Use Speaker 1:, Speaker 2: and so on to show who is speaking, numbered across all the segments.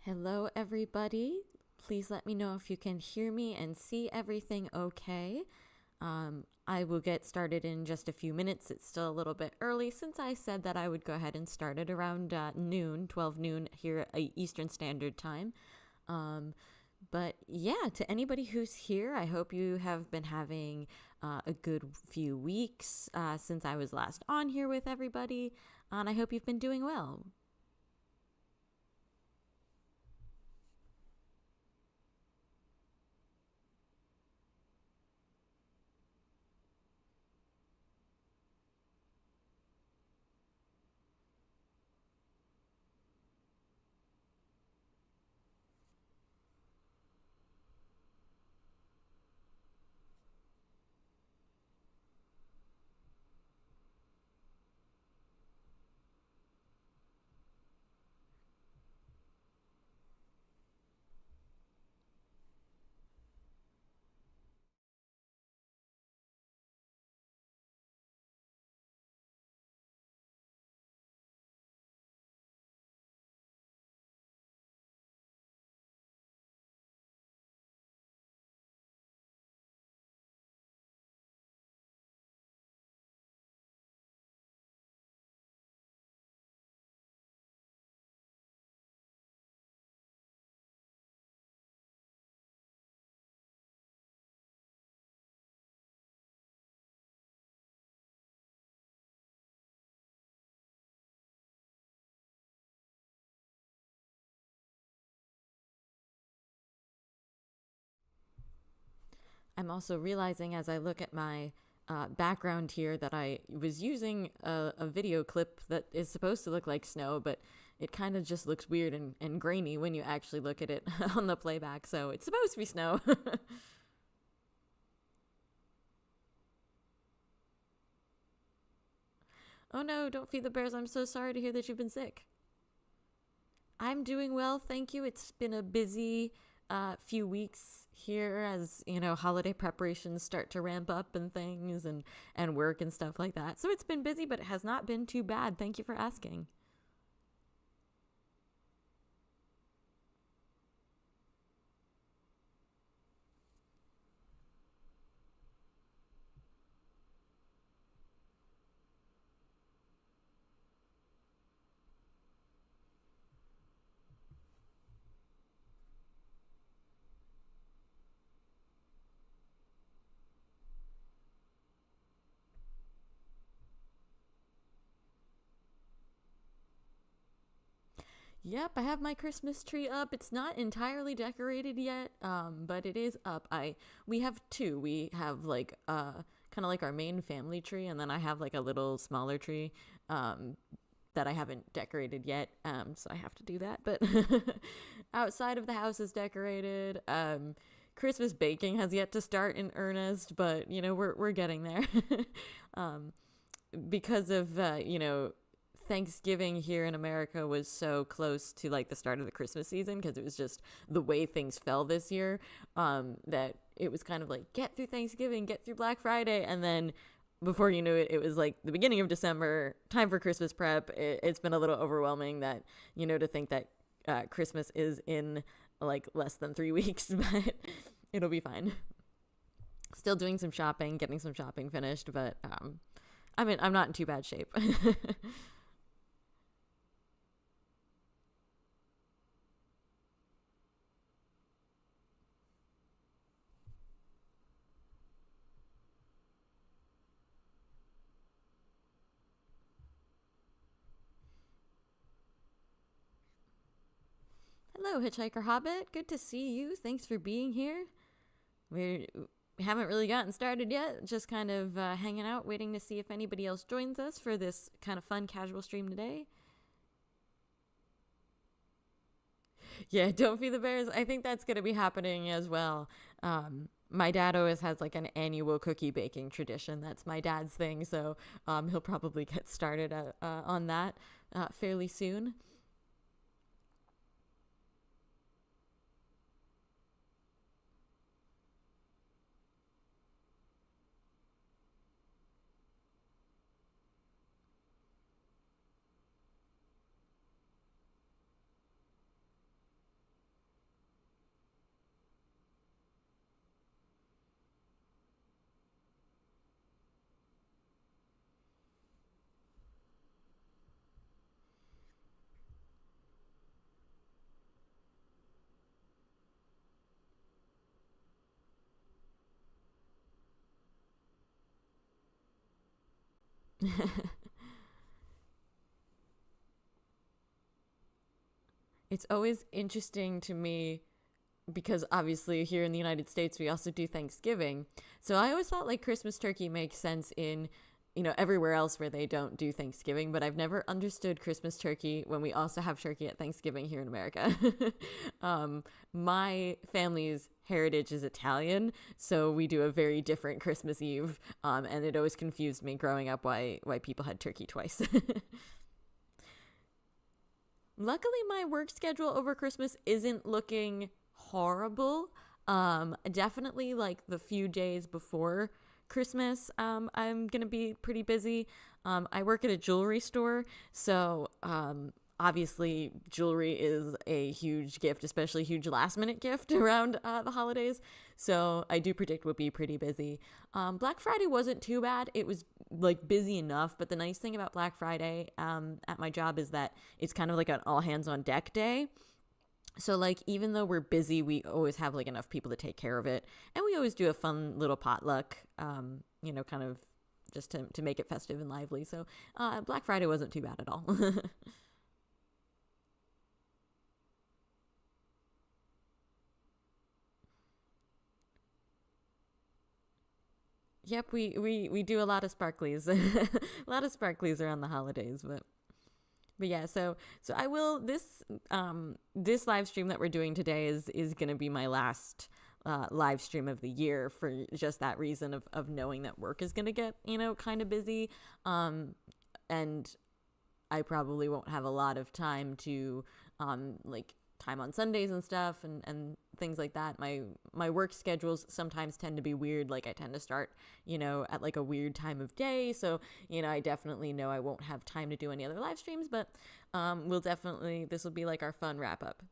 Speaker 1: Hello, everybody. Please let me know if you can hear me and see everything okay. I will get started in just a few minutes. It's still a little bit early since I said that I would go ahead and start it around noon, 12 noon here at Eastern Standard Time. But yeah, to anybody who's here, I hope you have been having a good few weeks since I was last on here with everybody. And I hope you've been doing well. I'm also realizing as I look at my background here that I was using a video clip that is supposed to look like snow, but it kind of just looks weird and grainy when you actually look at it on the playback. So it's supposed to be snow. Oh no, don't feed the bears. I'm so sorry to hear that you've been sick. I'm doing well, thank you. It's been a busy few weeks here as holiday preparations start to ramp up and things and work and stuff like that. So it's been busy, but it has not been too bad. Thank you for asking. Yep, I have my Christmas tree up. It's not entirely decorated yet, but it is up. We have two. We have like kind of like our main family tree, and then I have like a little smaller tree that I haven't decorated yet. So I have to do that. But outside of the house is decorated. Christmas baking has yet to start in earnest, but we're getting there. um, because of Thanksgiving here in America was so close to like the start of the Christmas season because it was just the way things fell this year, that it was kind of like get through Thanksgiving, get through Black Friday, and then before you knew it, it was like the beginning of December, time for Christmas prep. It's been a little overwhelming that to think that Christmas is in like less than 3 weeks, but it'll be fine. Still doing some shopping, getting some shopping finished, but I mean, I'm not in too bad shape. Hello, Hitchhiker Hobbit. Good to see you. Thanks for being here. We haven't really gotten started yet. Just kind of hanging out, waiting to see if anybody else joins us for this kind of fun, casual stream today. Yeah, don't feed the bears. I think that's going to be happening as well. My dad always has like an annual cookie baking tradition. That's my dad's thing. So he'll probably get started on that fairly soon. It's always interesting to me because obviously here in the United States we also do Thanksgiving. So I always thought like Christmas turkey makes sense in everywhere else where they don't do Thanksgiving, but I've never understood Christmas turkey when we also have turkey at Thanksgiving here in America. My family's heritage is Italian, so we do a very different Christmas Eve, and it always confused me growing up why people had turkey twice. Luckily, my work schedule over Christmas isn't looking horrible. Definitely like the few days before Christmas, I'm gonna be pretty busy. I work at a jewelry store, so obviously jewelry is a huge gift, especially huge last minute gift around the holidays. So I do predict we'll be pretty busy. Black Friday wasn't too bad. It was like busy enough, but the nice thing about Black Friday at my job is that it's kind of like an all hands on deck day. So like even though we're busy, we always have like enough people to take care of it, and we always do a fun little potluck, kind of just to make it festive and lively. So Black Friday wasn't too bad at all. Yep, we do a lot of sparklies, a lot of sparklies around the holidays, but yeah, so I will this live stream that we're doing today is gonna be my last live stream of the year for just that reason of knowing that work is gonna get kind of busy, and I probably won't have a lot of time to like time on Sundays and stuff and things like that. My work schedules sometimes tend to be weird. Like I tend to start, at like a weird time of day. So, I definitely know I won't have time to do any other live streams, but this will be like our fun wrap up.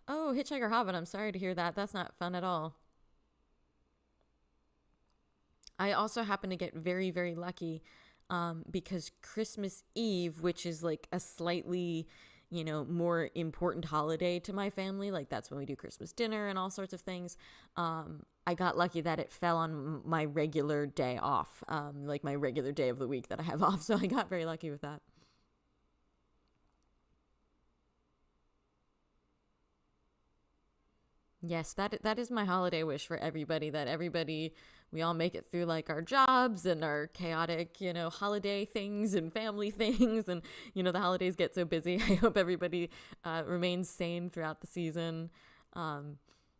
Speaker 1: Oh, Hitchhiker Hobbit, I'm sorry to hear that. That's not fun at all. I also happen to get very, very lucky because Christmas Eve, which is like a slightly, more important holiday to my family, like that's when we do Christmas dinner and all sorts of things. I got lucky that it fell on my regular day off, like my regular day of the week that I have off. So I got very lucky with that. Yes, that is my holiday wish for everybody, that everybody we all make it through like our jobs and our chaotic, holiday things and family things, and the holidays get so busy. I hope everybody remains sane throughout the season. Um,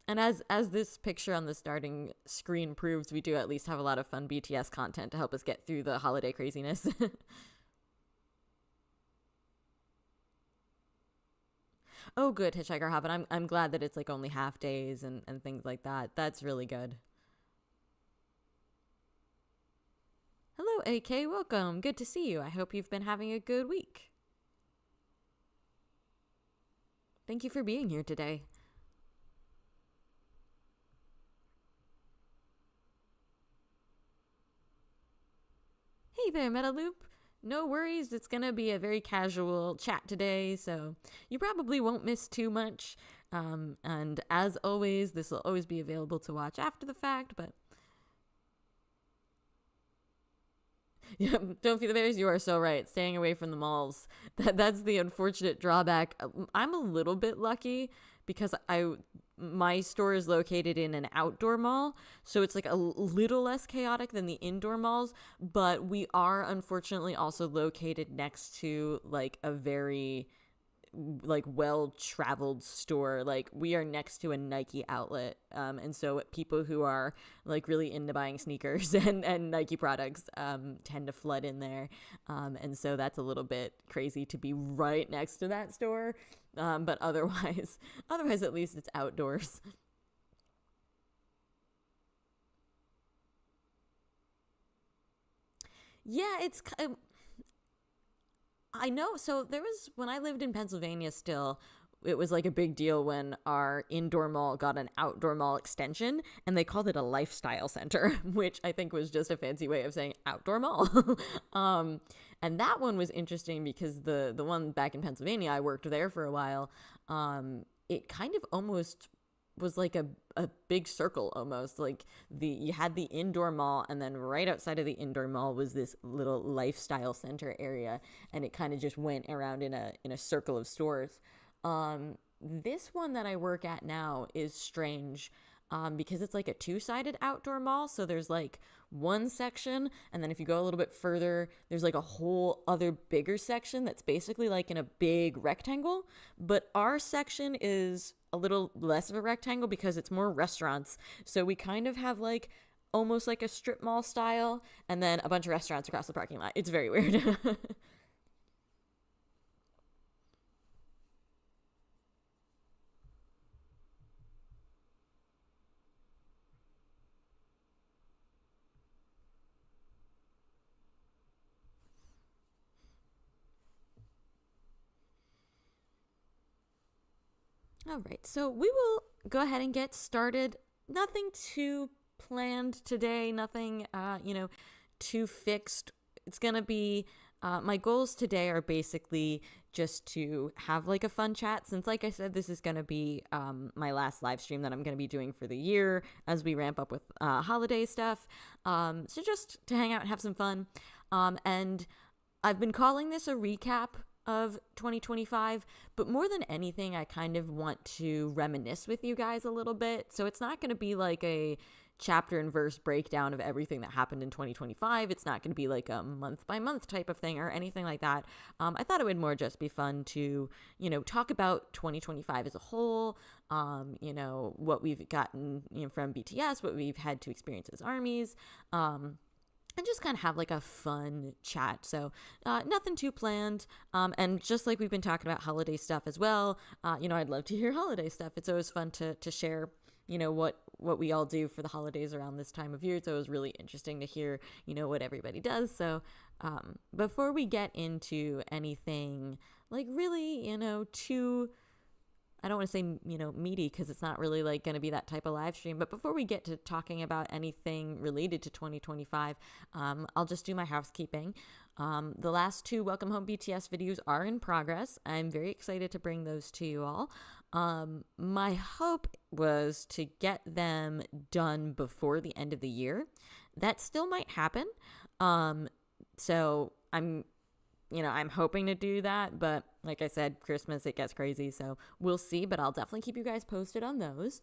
Speaker 1: and as this picture on the starting screen proves, we do at least have a lot of fun BTS content to help us get through the holiday craziness. Oh, good, Hitchhiker Hobbit. I'm glad that it's like only half days and things like that. That's really good. Hello, AK. Welcome. Good to see you. I hope you've been having a good week. Thank you for being here today. Hey there, Metaloop. No worries, it's gonna be a very casual chat today, so you probably won't miss too much. And as always, this will always be available to watch after the fact, but yeah, don't feed the bears. You are so right. Staying away from the malls. That's the unfortunate drawback. I'm a little bit lucky because my store is located in an outdoor mall, so it's like a little less chaotic than the indoor malls, but we are unfortunately also located next to like a very like well traveled store. Like we are next to a Nike outlet, and so people who are like really into buying sneakers and Nike products tend to flood in there, and so that's a little bit crazy to be right next to that store, but otherwise at least it's outdoors. Yeah, I know. So there was, when I lived in Pennsylvania still, it was like a big deal when our indoor mall got an outdoor mall extension, and they called it a lifestyle center, which I think was just a fancy way of saying outdoor mall. um, and that one was interesting because the one back in Pennsylvania, I worked there for a while. It kind of almost was like a big circle almost. Like you had the indoor mall, and then right outside of the indoor mall was this little lifestyle center area, and it kind of just went around in a circle of stores. This one that I work at now is strange, because it's like a two-sided outdoor mall. So there's like one section, and then if you go a little bit further, there's like a whole other bigger section that's basically like in a big rectangle. But our section is a little less of a rectangle because it's more restaurants. So we kind of have like almost like a strip mall style, and then a bunch of restaurants across the parking lot. It's very weird. All right, so we will go ahead and get started. Nothing too planned today, nothing, too fixed. It's gonna be, my goals today are basically just to have like a fun chat, since, like I said, this is gonna be my last live stream that I'm gonna be doing for the year as we ramp up with holiday stuff. So just to hang out and have some fun. And I've been calling this a recap of 2025, but more than anything, I kind of want to reminisce with you guys a little bit. So it's not going to be like a chapter and verse breakdown of everything that happened in 2025. It's not going to be like a month by month type of thing or anything like that. I thought it would more just be fun to, talk about 2025 as a whole, what we've gotten from BTS, what we've had to experience as armies. And just kind of have like a fun chat. So nothing too planned. And just like we've been talking about holiday stuff as well, I'd love to hear holiday stuff. It's always fun to share, what we all do for the holidays around this time of year. It's always really interesting to hear, what everybody does. So before we get into anything like really, too, I don't want to say, meaty, because it's not really like going to be that type of live stream. But before we get to talking about anything related to 2025, I'll just do my housekeeping. The last two Welcome Home BTS videos are in progress. I'm very excited to bring those to you all. My hope was to get them done before the end of the year. That still might happen. So I'm hoping to do that, but like I said, Christmas, it gets crazy, so we'll see, but I'll definitely keep you guys posted on those.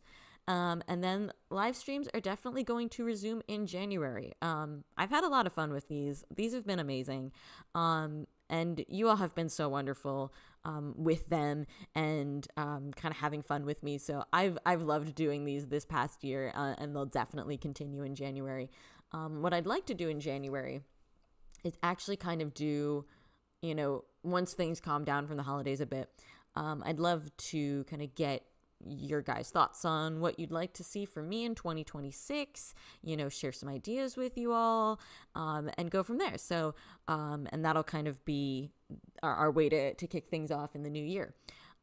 Speaker 1: And then live streams are definitely going to resume in January. I've had a lot of fun with these. These have been amazing. And you all have been so wonderful with them and kind of having fun with me. So I've loved doing these this past year, and they'll definitely continue in January. What I'd like to do in January is actually kind of do, once things calm down from the holidays a bit, I'd love to kind of get your guys' thoughts on what you'd like to see from me in 2026, share some ideas with you all, and go from there. So, and that'll kind of be our way to kick things off in the new year.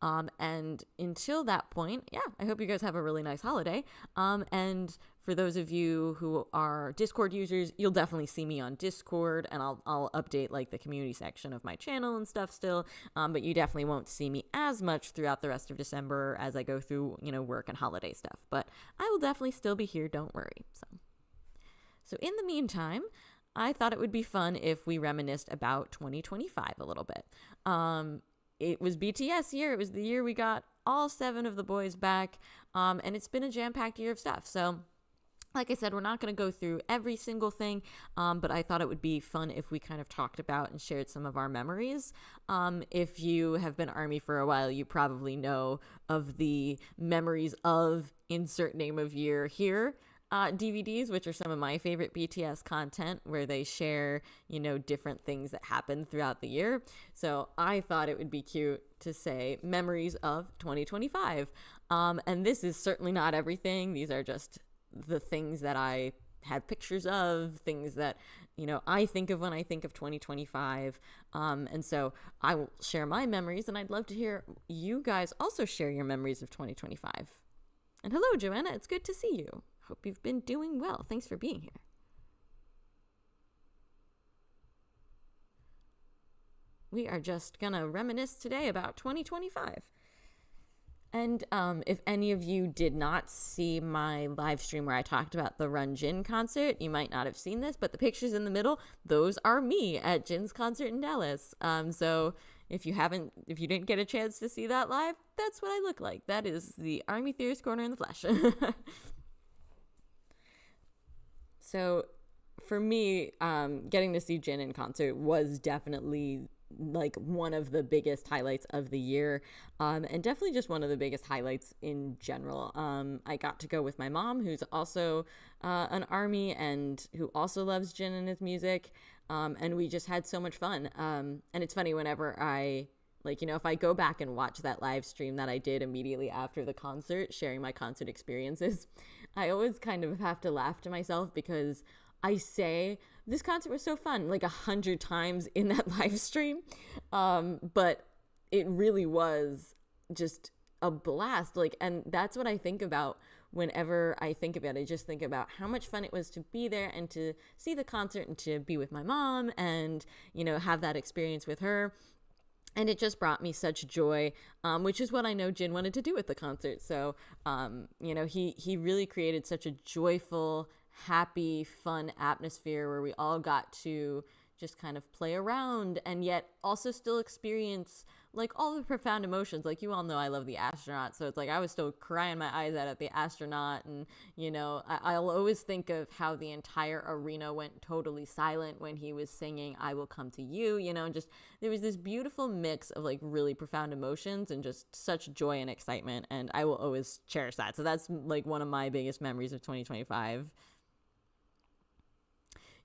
Speaker 1: And until that point, I hope you guys have a really nice holiday. And for those of you who are Discord users, you'll definitely see me on Discord, and I'll update like the community section of my channel and stuff still. But you definitely won't see me as much throughout the rest of December as I go through, work and holiday stuff. But I will definitely still be here. Don't worry. So in the meantime, I thought it would be fun if we reminisced about 2025 a little bit. It was BTS year. It was the year we got all 7 of the boys back. And it's been a jam-packed year of stuff. So like I said, we're not going to go through every single thing, but I thought it would be fun if we kind of talked about and shared some of our memories. If you have been ARMY for a while, you probably know of the memories of insert name of year here. DVDs, which are some of my favorite BTS content, where they share, different things that happened throughout the year. So I thought it would be cute to say memories of 2025. And this is certainly not everything. These are just the things that I had pictures of, things that, I think of when I think of 2025. And so I will share my memories, and I'd love to hear you guys also share your memories of 2025. And hello, Joanna. It's good to see you. Hope you've been doing well. Thanks for being here. We are just gonna reminisce today about 2025. And if any of you did not see my live stream where I talked about the Run Jin concert, you might not have seen this, but the pictures in the middle, those are me at Jin's concert in Dallas. So if you didn't get a chance to see that live, that's what I look like. That is the Army Theorist Corner in the flesh. So for me, getting to see Jin in concert was definitely like one of the biggest highlights of the year, and definitely just one of the biggest highlights in general. I got to go with my mom, who's also an ARMY and who also loves Jin and his music, and we just had so much fun. And it's funny, whenever I if I go back and watch that live stream that I did immediately after the concert, sharing my concert experiences, I always kind of have to laugh to myself, because I say this concert was so fun like 100 times in that live stream, but it really was just a blast. And that's what I think about whenever I think about it. I just think about how much fun it was to be there and to see the concert and to be with my mom and have that experience with her. And it just brought me such joy, which is what I know Jin wanted to do with the concert. So, he really created such a joyful, happy, fun atmosphere where we all got to just kind of play around and yet also still experience like all the profound emotions. Like, you all know I love the astronaut, so it's like I was still crying my eyes out at the astronaut. And I'll always think of how the entire arena went totally silent when he was singing I Will Come to You. Just there was this beautiful mix of like really profound emotions and just such joy and excitement, and I will always cherish that. So that's like one of my biggest memories of 2025.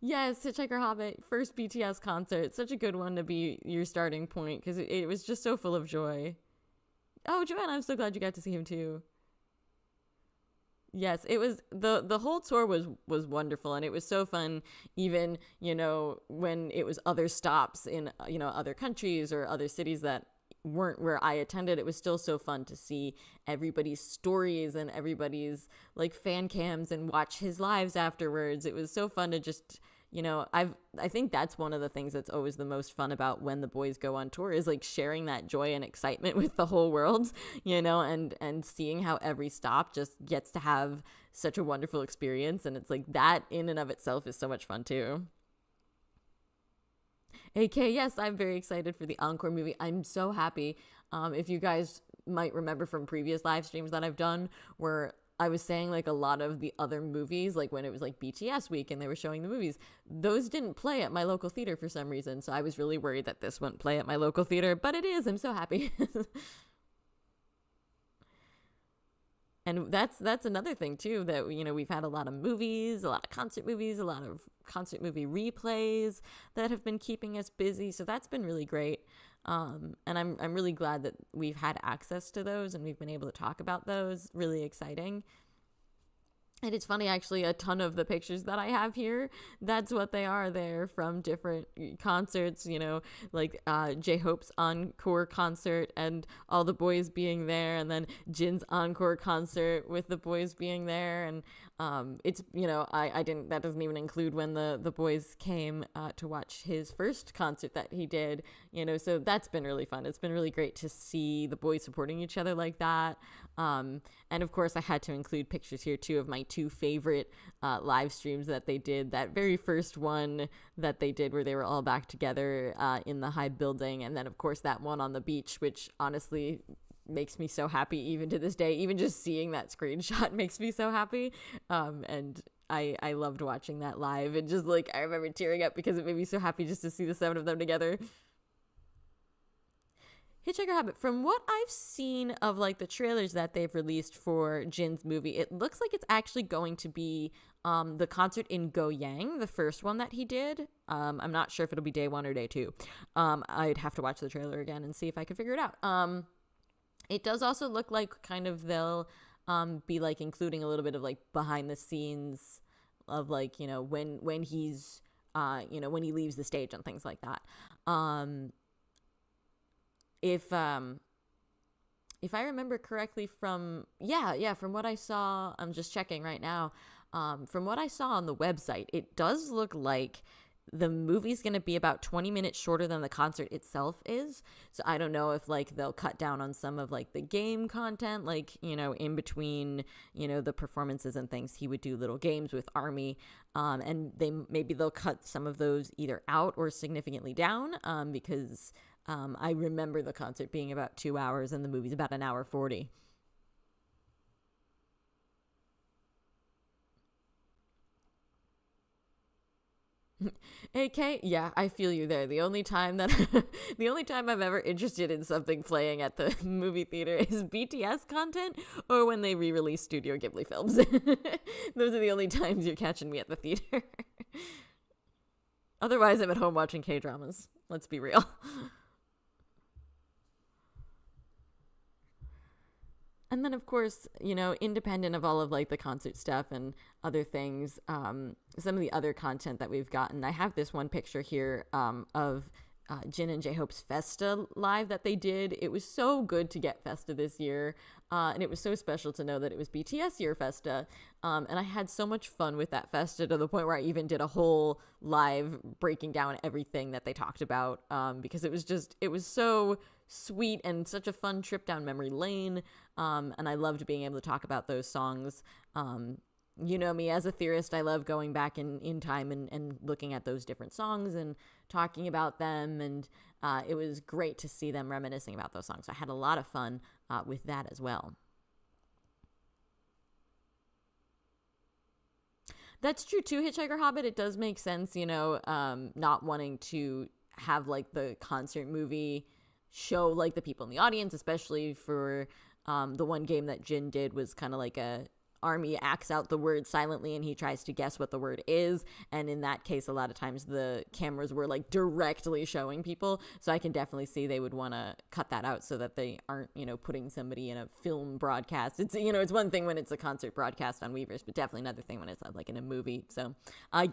Speaker 1: Yes, Hitchhiker Hobbit, first BTS concert. Such a good one to be your starting point, because it was just so full of joy. Oh, Joanna, I'm so glad you got to see him too. Yes, it was the whole tour was wonderful, and it was so fun. Even when it was other stops in other countries or other cities that weren't where I attended, it was still so fun to see everybody's stories and everybody's like fan cams and watch his lives afterwards. It was so fun to just I think that's one of the things that's always the most fun about when the boys go on tour, is like sharing that joy and excitement with the whole world, and seeing how every stop just gets to have such a wonderful experience. And it's like that in and of itself is so much fun too. AK, yes, I'm very excited for the encore movie. I'm so happy. If you guys might remember from previous live streams that I've done, where I was saying like a lot of the other movies, like when it was like BTS week and they were showing the movies, those didn't play at my local theater for some reason. So I was really worried that this wouldn't play at my local theater, but it is. I'm so happy. And that's another thing too, that we've had a lot of movies, a lot of concert movies, a lot of concert movie replays that have been keeping us busy. So that's been really great. And I'm really glad that we've had access to those and we've been able to talk about those. Really exciting. And it's funny, actually, a ton of the pictures that I have here, that's what they are. They're from different concerts, like J-Hope's encore concert and all the boys being there, and then Jin's encore concert with the boys being there. And it's, that doesn't even include when the boys came to watch his first concert that he did, so that's been really fun. It's been really great to see the boys supporting each other like that. And of course, I had to include pictures here too of my two favorite live streams that they did. That very first one that they did where they were all back together in the high building. And then, of course, that one on the beach, which honestly makes me so happy even to this day. Even just seeing that screenshot makes me so happy. And I loved watching that live. And just like, I remember tearing up because it made me so happy just to see the seven of them together. Hitchhiker Habit, from what I've seen of like the trailers that they've released for Jin's movie, it looks like it's actually going to be the concert in Goyang, the first one that he did. I'm not sure if it'll be day one or day two. I'd have to watch the trailer again and see if I can figure it out. It does also look like kind of they'll be like including a little bit of like behind the scenes of like, when he's, when he leaves the stage and things like that. If I remember correctly from what I saw, I'm just checking right now, from what I saw on the website, it does look like the movie's going to be about 20 minutes shorter than the concert itself is. So I don't know if like they'll cut down on some of like the game content, like, in between, the performances and things, he would do little games with ARMY. And maybe they'll cut some of those either out or significantly down, because I remember the concert being about 2 hours and the movie's about an hour 40. AK, yeah, I feel you there. The only time that the only time I'm ever interested in something playing at the movie theater is BTS content or when they re-release Studio Ghibli films. Those are the only times you're catching me at the theater. Otherwise, I'm at home watching K-dramas. Let's be real. And then, of course, independent of all of like the concert stuff and other things, some of the other content that we've gotten, I have this one picture here of Jin and J-Hope's Festa live that they did. It was so good to get Festa this year, and it was so special to know that it was BTS year Festa, and I had so much fun with that Festa to the point where I even did a whole live breaking down everything that they talked about, because it was so sweet and such a fun trip down memory lane, and I loved being able to talk about those songs. You know me as a theorist, I love going back in time and looking at those different songs and talking about them, and it was great to see them reminiscing about those songs. So I had a lot of fun with that as well. That's true too, Hitchhiker Hobbit. It does make sense, not wanting to have like the concert movie show like the people in the audience, especially for the one game that Jin did was kind of like a ARMY acts out the word silently and he tries to guess what the word is, and in that case a lot of times the cameras were like directly showing people, so I can definitely see they would want to cut that out so that they aren't putting somebody in a film broadcast. It's it's one thing when it's a concert broadcast on Weverse, but definitely another thing when it's like in a movie. So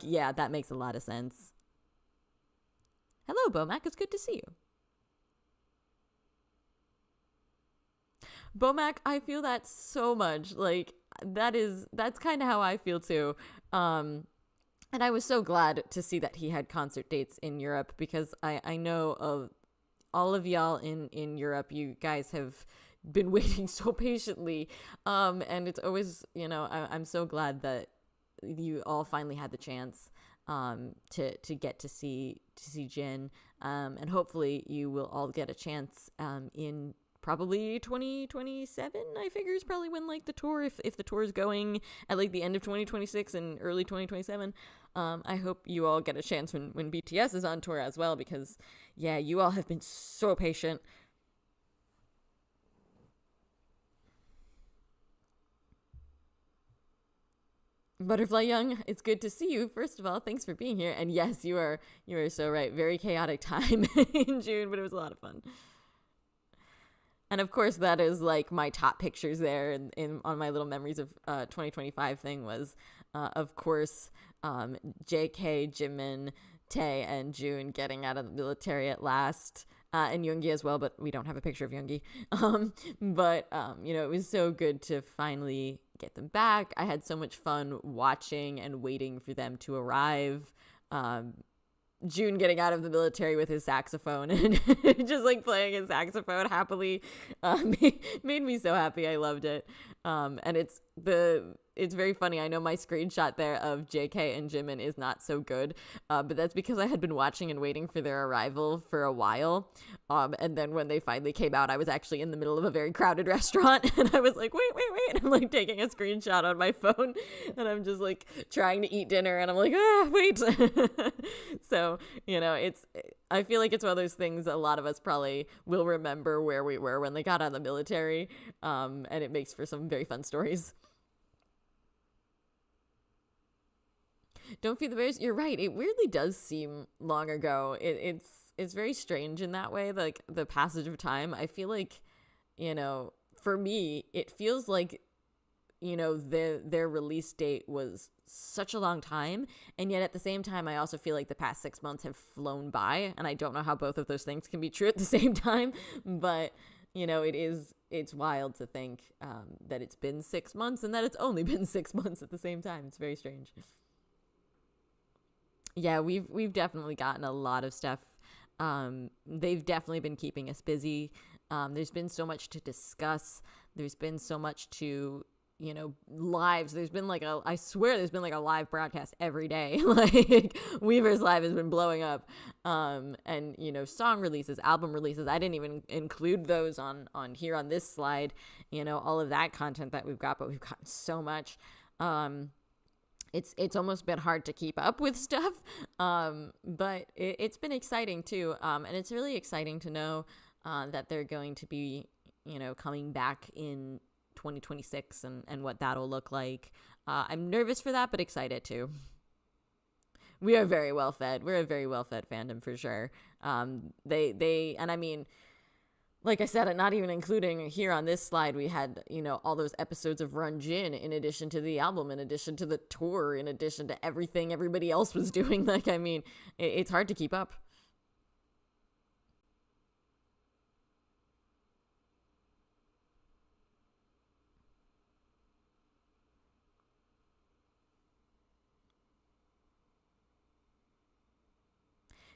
Speaker 1: yeah, that makes a lot of sense. Hello Bomac, it's good to see you. Bomac, I feel that so much. Like that's kind of how I feel too. And I was so glad to see that he had concert dates in Europe, because I know of all of y'all in Europe, you guys have been waiting so patiently. And it's always, I'm so glad that you all finally had the chance to get to see Jin. And hopefully you will all get a chance in probably 2027, I figure, is probably when like the tour, if the tour is going at like the end of 2026 and early 2027. I hope you all get a chance when BTS is on tour as well, because yeah, you all have been so patient. Butterfly Young, it's good to see you. First of all, thanks for being here. And yes, you are so right. Very chaotic time in June, but it was a lot of fun. And of course, that is like my top pictures there on my little memories of 2025 thing was, of course, JK, Jimin, Tae, and June getting out of the military at last, and Yoongi as well, but we don't have a picture of Yoongi. But it was so good to finally get them back. I had so much fun watching and waiting for them to arrive. June getting out of the military with his saxophone and just like playing his saxophone happily made me so happy. I loved it. And it's very funny. I know my screenshot there of JK and Jimin is not so good, but that's because I had been watching and waiting for their arrival for a while. And then when they finally came out, I was actually in the middle of a very crowded restaurant, and I was like, wait. And I'm like taking a screenshot on my phone, and I'm just like trying to eat dinner, and I'm like, wait. So, I feel like it's one of those things a lot of us probably will remember where we were when they got out of the military. And it makes for some very fun stories. Don't Feed the Bears. You're right. It weirdly does seem long ago. It's very strange in that way, like the passage of time. I feel like, for me, it feels like, their release date was such a long time, and yet at the same time, I also feel like the past 6 months have flown by, and I don't know how both of those things can be true at the same time, but it's wild to think that it's been 6 months and that it's only been 6 months at the same time. It's very strange. Yeah, we've definitely gotten a lot of stuff. They've definitely been keeping us busy. There's been so much to discuss. There's been so much to, lives. There's been like I swear there's been like a live broadcast every day. Like Weaver's Live has been blowing up. And song releases, album releases. I didn't even include those on here on this slide. All of that content that we've got, but we've gotten so much. It's almost been hard to keep up with stuff, but it's been exciting too, and it's really exciting to know that they're going to be, coming back in 2026 and what that'll look like. I'm nervous for that, but excited too. We are very well fed. We're a very well fed fandom for sure. They and I mean, like I said, not even including here on this slide, we had, all those episodes of Run Jin in addition to the album, in addition to the tour, in addition to everything everybody else was doing. Like, I mean, it's hard to keep up.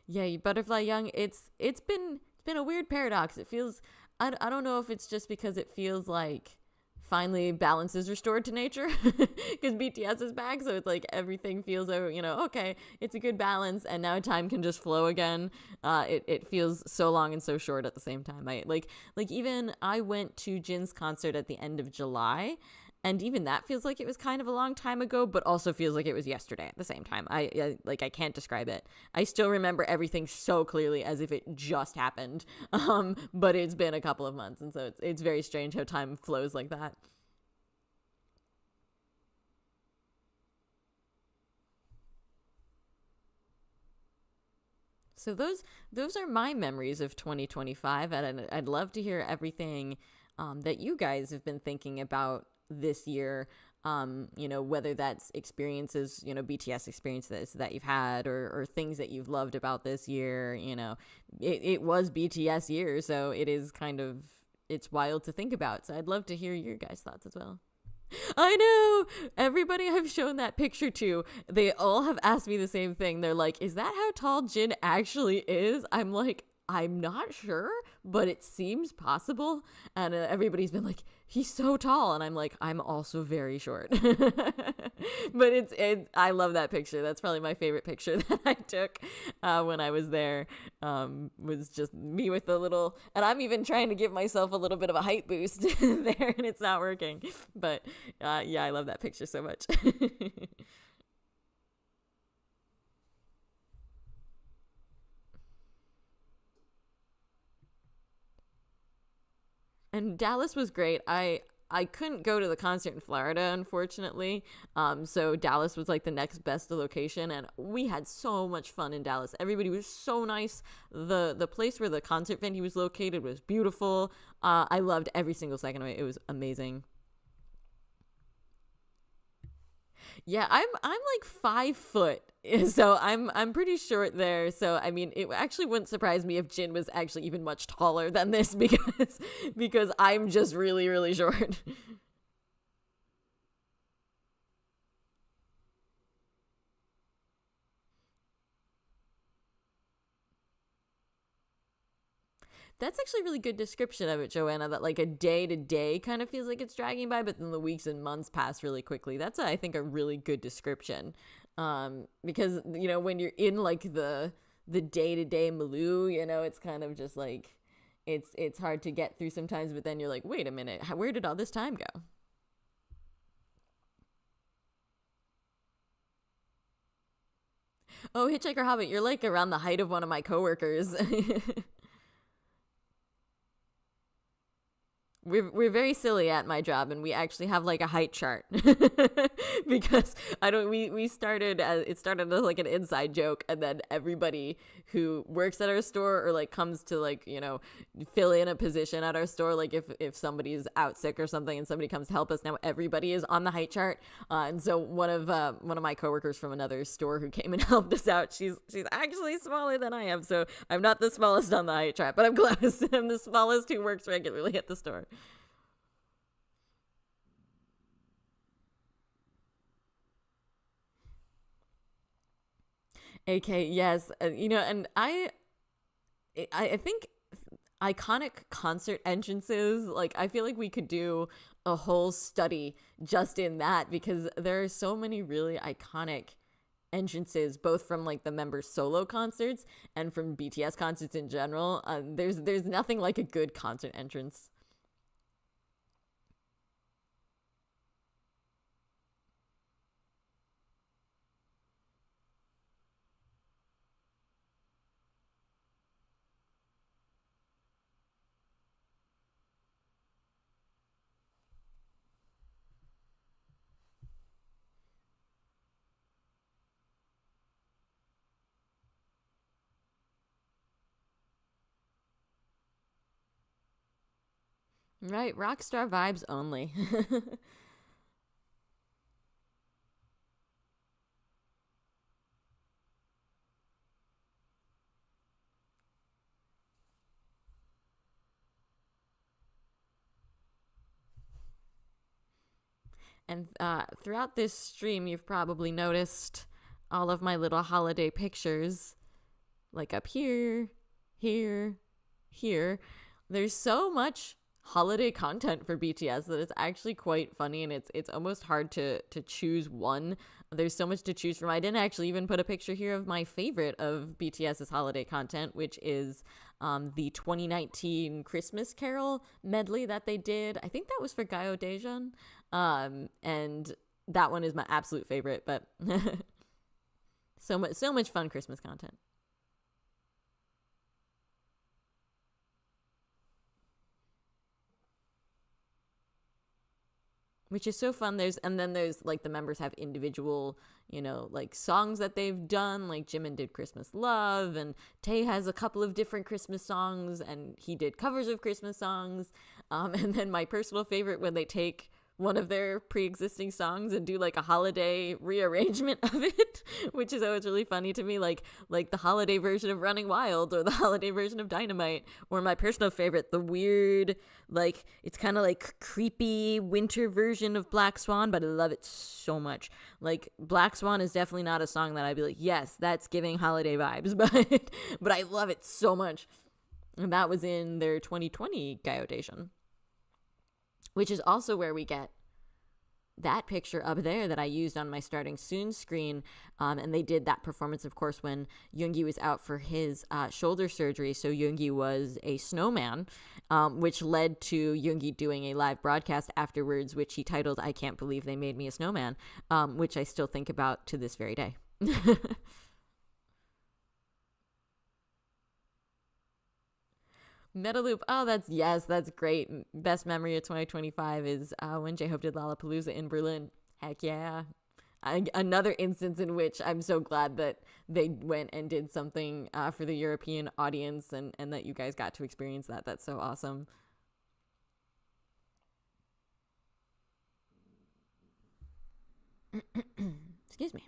Speaker 1: Yeah, Butterfly Young, it's been a weird paradox. It feels I don't know if it's just because it feels like finally balance is restored to nature because BTS is back, so it's like everything feels okay, it's a good balance and now time can just flow again. It feels so long and so short at the same time. Even I went to Jin's concert at the end of July, and even that feels like it was kind of a long time ago, but also feels like it was yesterday at the same time. I can't describe it. I still remember everything so clearly as if it just happened. But it's been a couple of months, and so it's very strange how time flows like that. So those are my memories of 2025, and I'd love to hear everything that you guys have been thinking about this year. Whether that's experiences, BTS experiences that you've had, or things that you've loved about this year. It was BTS year, so it is it's wild to think about. So I'd love to hear your guys' thoughts as well. I know. Everybody I've shown that picture to, they all have asked me the same thing. They're like, is that how tall Jin actually is? I'm like, I'm not sure, but it seems possible. And everybody's been like, he's so tall. And I'm like, I'm also very short. But I love that picture. That's probably my favorite picture that I took when I was there. Was just me with the little, and I'm even trying to give myself a little bit of a height boost there, and it's not working. But yeah, I love that picture so much. And Dallas was great. I couldn't go to the concert in Florida, unfortunately. So Dallas was like the next best location, and we had so much fun in Dallas. Everybody was so nice. The place where the concert venue was located was beautiful. I loved every single second of it. It was amazing. Yeah, I'm like 5 foot, so I'm pretty short there. So I mean, it actually wouldn't surprise me if Jin was actually even much taller than this because I'm just really really short. That's actually a really good description of it, Joanna. That like a day to day kind of feels like it's dragging by, but then the weeks and months pass really quickly. That's I think a really good description, because when you're in like the day to day Maloo, it's kind of just like it's hard to get through sometimes. But then you're like, wait a minute, where did all this time go? Oh, Hitchhiker Hobbit, you're like around the height of one of my coworkers. We're very silly at my job, and we actually have like a height chart because I don't we started as it started as like an inside joke, and then everybody who works at our store or like comes to like fill in a position at our store, like if somebody's out sick or something and somebody comes to help us, now everybody is on the height chart. And so one of my coworkers from another store who came and helped us out, she's actually smaller than I am, so I'm not the smallest on the height chart, but I'm close. I'm the smallest who works regularly at the store. AK, yes, and I think iconic concert entrances, like I feel like we could do a whole study just in that, because there are so many really iconic entrances, both from like the members' solo concerts and from BTS concerts in general. There's nothing like a good concert entrance. Right, rockstar vibes only. And throughout this stream, you've probably noticed all of my little holiday pictures, like up here, here, here. There's so much holiday content for BTS that it's actually quite funny, and it's almost hard to choose one. There's so much to choose from. I didn't actually even put a picture here of my favorite of BTS's holiday content, which is the 2019 Christmas Carol medley that they did. I think that was for Gayo Daejeon. And that one is my absolute favorite, but so much fun Christmas content. Which is so fun. There's like the members have individual, like songs that they've done. Like Jimin did Christmas Love, and Tae has a couple of different Christmas songs, and he did covers of Christmas songs. And then my personal favorite, when they take one of their pre-existing songs and do like a holiday rearrangement of it, which is always really funny to me, like the holiday version of Running Wild or the holiday version of Dynamite, or my personal favorite, the weird, like it's kind of like creepy winter version of Black Swan, but I love it so much. Like Black Swan is definitely not a song that I'd be like, yes, that's giving holiday vibes, but I love it so much. And that was in their 2020 Gayo, which is also where we get that picture up there that I used on my starting soon screen. And they did that performance, of course, when Yoongi was out for his shoulder surgery. So Yoongi was a snowman, which led to Yoongi doing a live broadcast afterwards, which he titled "I Can't Believe They Made Me a Snowman," which I still think about to this very day. Metaloop. Oh, that's great. Best memory of 2025 is when J-Hope did Lollapalooza in Berlin. Heck yeah. Another instance in which I'm so glad that they went and did something for the European audience, and that you guys got to experience that. That's so awesome. Excuse me.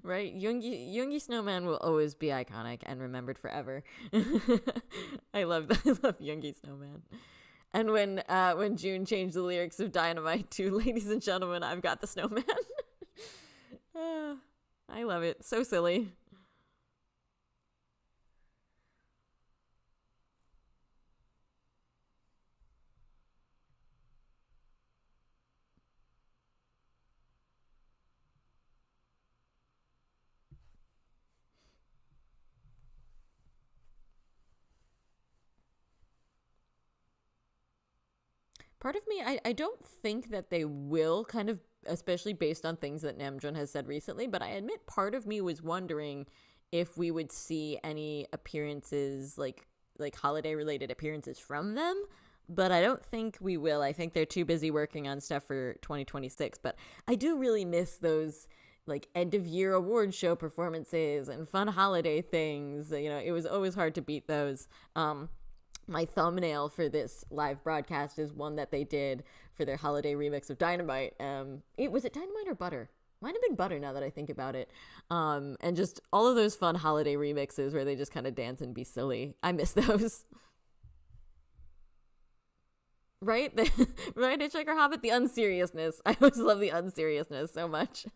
Speaker 1: Right? Yoongi Snowman will always be iconic and remembered forever. I love Yoongi Snowman. And when June changed the lyrics of Dynamite to "Ladies and Gentlemen, I've got the snowman." Ah, I love it. So silly. Part of me, I don't think that they will, kind of, especially based on things that Namjoon has said recently, but I admit part of me was wondering if we would see any appearances, like holiday related appearances from them. But I don't think we will. I think they're too busy working on stuff for 2026. But I do really miss those like end of year award show performances and fun holiday things. It was always hard to beat those. my thumbnail for this live broadcast is one that they did for their holiday remix of Dynamite. Was it Dynamite or Butter? Might have been Butter now that I think about it. And just all of those fun holiday remixes where they just kind of dance and be silly. I miss those. Right? Right, Hitchhiker Hobbit? The unseriousness. I always love the unseriousness so much.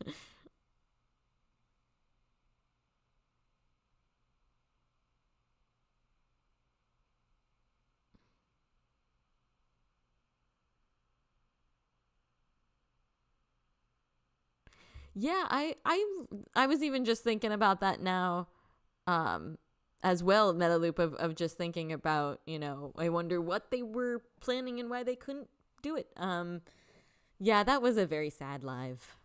Speaker 1: Yeah, I was even just thinking about that now, um, as well, meta loop of just thinking about, I wonder what they were planning and why they couldn't do it. Yeah, that was a very sad live.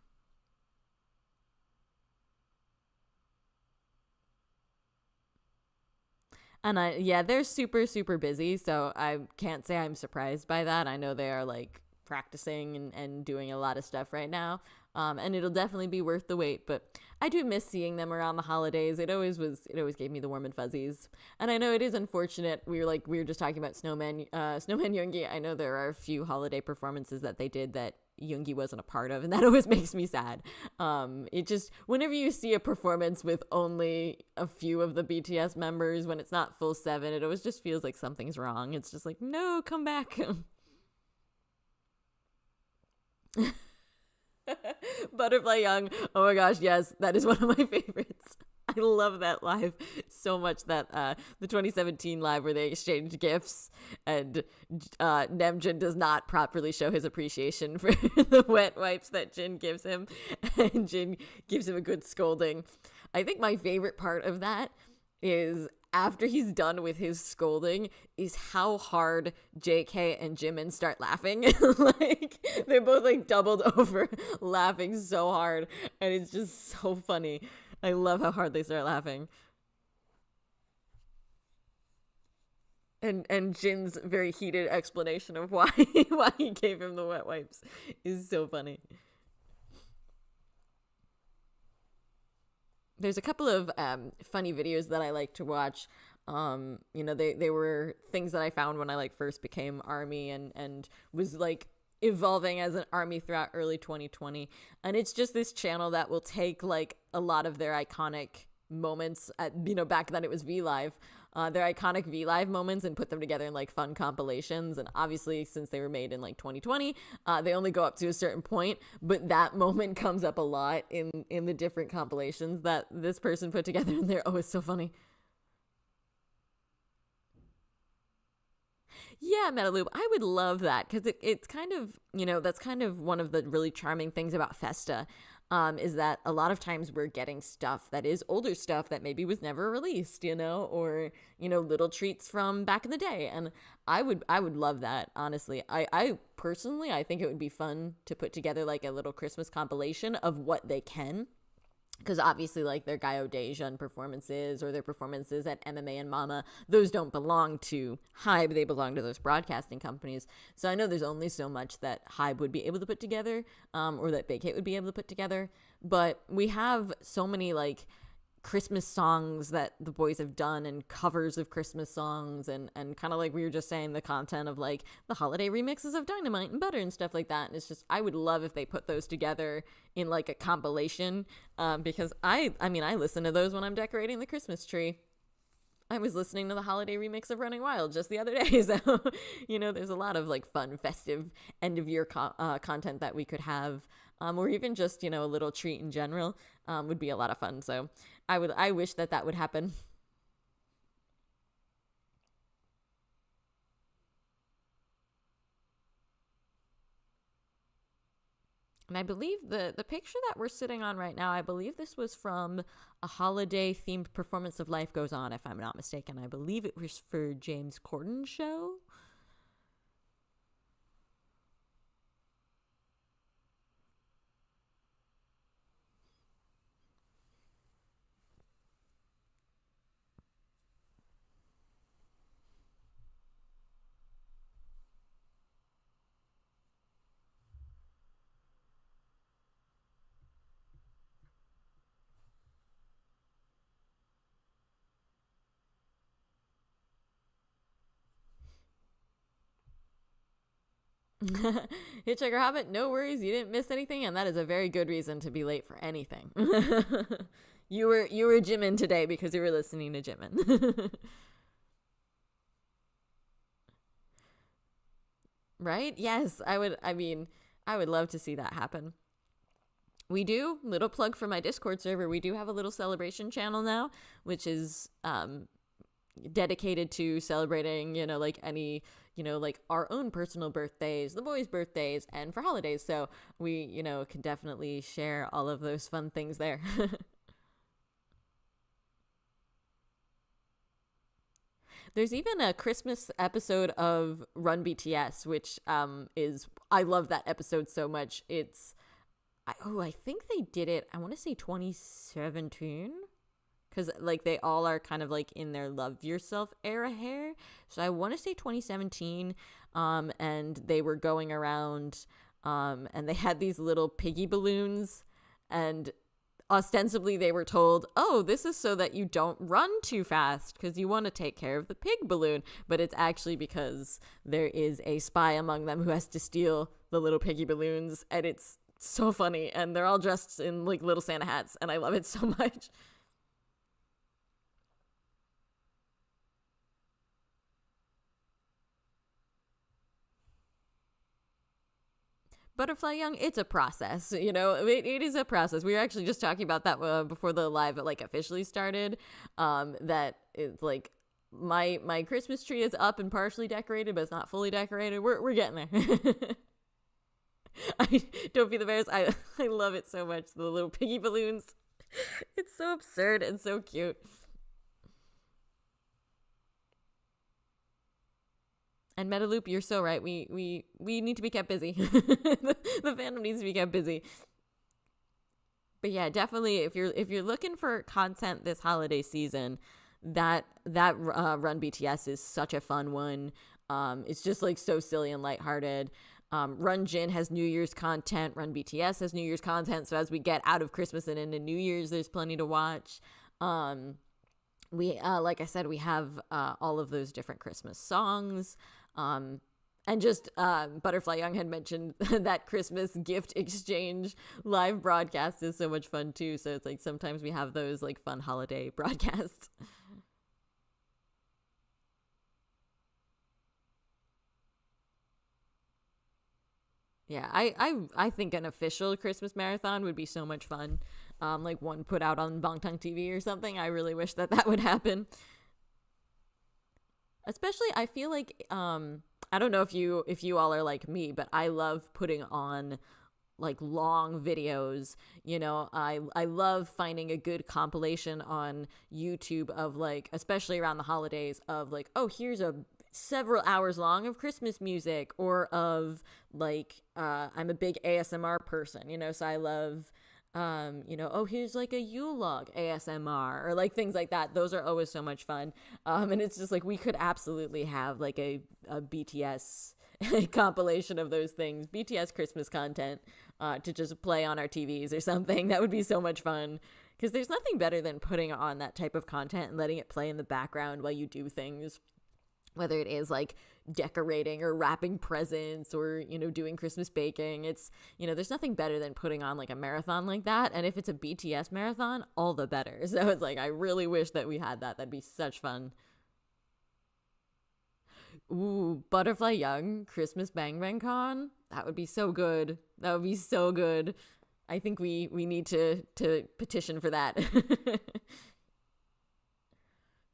Speaker 1: And yeah, they're super, super busy, so I can't say I'm surprised by that. I know they are like practicing and doing a lot of stuff right now. And it'll definitely be worth the wait, but I do miss seeing them around the holidays. It always gave me the warm and fuzzies. And I know it is unfortunate. We were just talking about Snowman Yoongi. I know there are a few holiday performances that they did that Yoongi wasn't a part of, and that always makes me sad. It just, whenever you see a performance with only a few of the BTS members, when it's not full seven, it always just feels like something's wrong. It's just like, no, come back. Butterfly Young. Oh my gosh, yes, that is one of my favorites. I love that live so much. That the 2017 live where they exchanged gifts, and Namjoon does not properly show his appreciation for the wet wipes that Jin gives him, and Jin gives him a good scolding. I think my favorite part of that is after he's done with his scolding is how hard JK and Jimin start laughing. Like they're both like doubled over laughing so hard, and it's just so funny. I love how hard they start laughing. And Jin's very heated explanation of why why he gave him the wet wipes is so funny. There's a couple of funny videos that I like to watch. They were things that I found when I like first became ARMY and was like evolving as an ARMY throughout early 2020. And it's just this channel that will take like a lot of their iconic moments at, back then it was V Live, their iconic V Live moments, and put them together in like fun compilations. And obviously, since they were made in like 2020, they only go up to a certain point, but that moment comes up a lot in the different compilations that this person put together, and they're always so funny. Yeah, Metaloop. I would love that because it's kind of, that's kind of one of the really charming things about Festa, is that a lot of times we're getting stuff that is older stuff that maybe was never released, or, little treats from back in the day. And I would love that, honestly. I personally, I think it would be fun to put together like a little Christmas compilation of what they can, because obviously like their Gaio Daejeon performances or their performances at MMA and Mama, those don't belong to Hybe, they belong to those broadcasting companies. So I know there's only so much that Hybe would be able to put together, or that Big Hit would be able to put together, but we have so many like Christmas songs that the boys have done, and covers of Christmas songs, and kind of like we were just saying, the content of like the holiday remixes of Dynamite and Butter and stuff like that. And it's just, I would love if they put those together in like a compilation, because I mean I listen to those when I'm decorating the Christmas tree. I was listening to the holiday remix of Running Wild just the other day. So, there's a lot of like fun, festive end of year content that we could have, or even just, a little treat in general, would be a lot of fun. So I wish that that would happen. And I believe the picture that we're sitting on right now, I believe this was from a holiday themed performance of Life Goes On, if I'm not mistaken. I believe it was for James Corden's show. Hitchhiker Hobbit, no worries, you didn't miss anything, and that is a very good reason to be late for anything. You were Jimin today because you were listening to Jimin. Right? Yes, I would love to see that happen. We do, little plug for my Discord server, we do have a little celebration channel now, which is dedicated to celebrating, like any, like our own personal birthdays, the boys' birthdays, and for holidays. So we, can definitely share all of those fun things there. There's even a Christmas episode of Run BTS, which is, I love that episode so much. I think they did it, I want to say 2017, because like they all are kind of like in their love yourself era hair. So I want to say 2017, and they were going around, and they had these little piggy balloons, and ostensibly they were told, oh, this is so that you don't run too fast because you want to take care of the pig balloon. But it's actually because there is a spy among them who has to steal the little piggy balloons, and it's so funny, and they're all dressed in like little Santa hats, and I love it so much. Butterfly Young, it's a process, it is a process. We were actually just talking about that before the live like officially started, that it's like my Christmas tree is up and partially decorated, but it's not fully decorated. We're getting there. I don't be the bears. I love it so much, the little piggy balloons. It's so absurd and so cute. And Metaloop, you're so right. We need to be kept busy. The fandom needs to be kept busy. But yeah, definitely, if you're looking for content this holiday season, that Run BTS is such a fun one. It's just like so silly and lighthearted. Run Jin has New Year's content. Run BTS has New Year's content. So as we get out of Christmas and into New Year's, there's plenty to watch. We like I said, we have all of those different Christmas songs. And just Butterfly Young had mentioned that Christmas gift exchange live broadcast is so much fun too. So it's like sometimes we have those like fun holiday broadcasts. Yeah, I think an official Christmas marathon would be so much fun. Like one put out on Bangtan TV or something. I really wish that would happen. Especially, I feel like I don't know if you all are like me, but I love putting on like long videos. I love finding a good compilation on YouTube of like, especially around the holidays, of like, oh, here's a several hours long of Christmas music, or of like I'm a big ASMR person, so I love oh, here's like a Yule log ASMR, or like things like that. Those are always so much fun. And it's just like we could absolutely have like a BTS compilation of those things, BTS Christmas content, to just play on our TVs or something. That would be so much fun, because there's nothing better than putting on that type of content and letting it play in the background while you do things, whether it is like decorating or wrapping presents, or doing Christmas baking. It's there's nothing better than putting on like a marathon like that, and if it's a BTS marathon, all the better. So it's like I really wish that we had that. That'd be such fun. Ooh, Butterfly Young Christmas Bang Bang Con, that would be so good. That would be so good. I think we need to petition for that.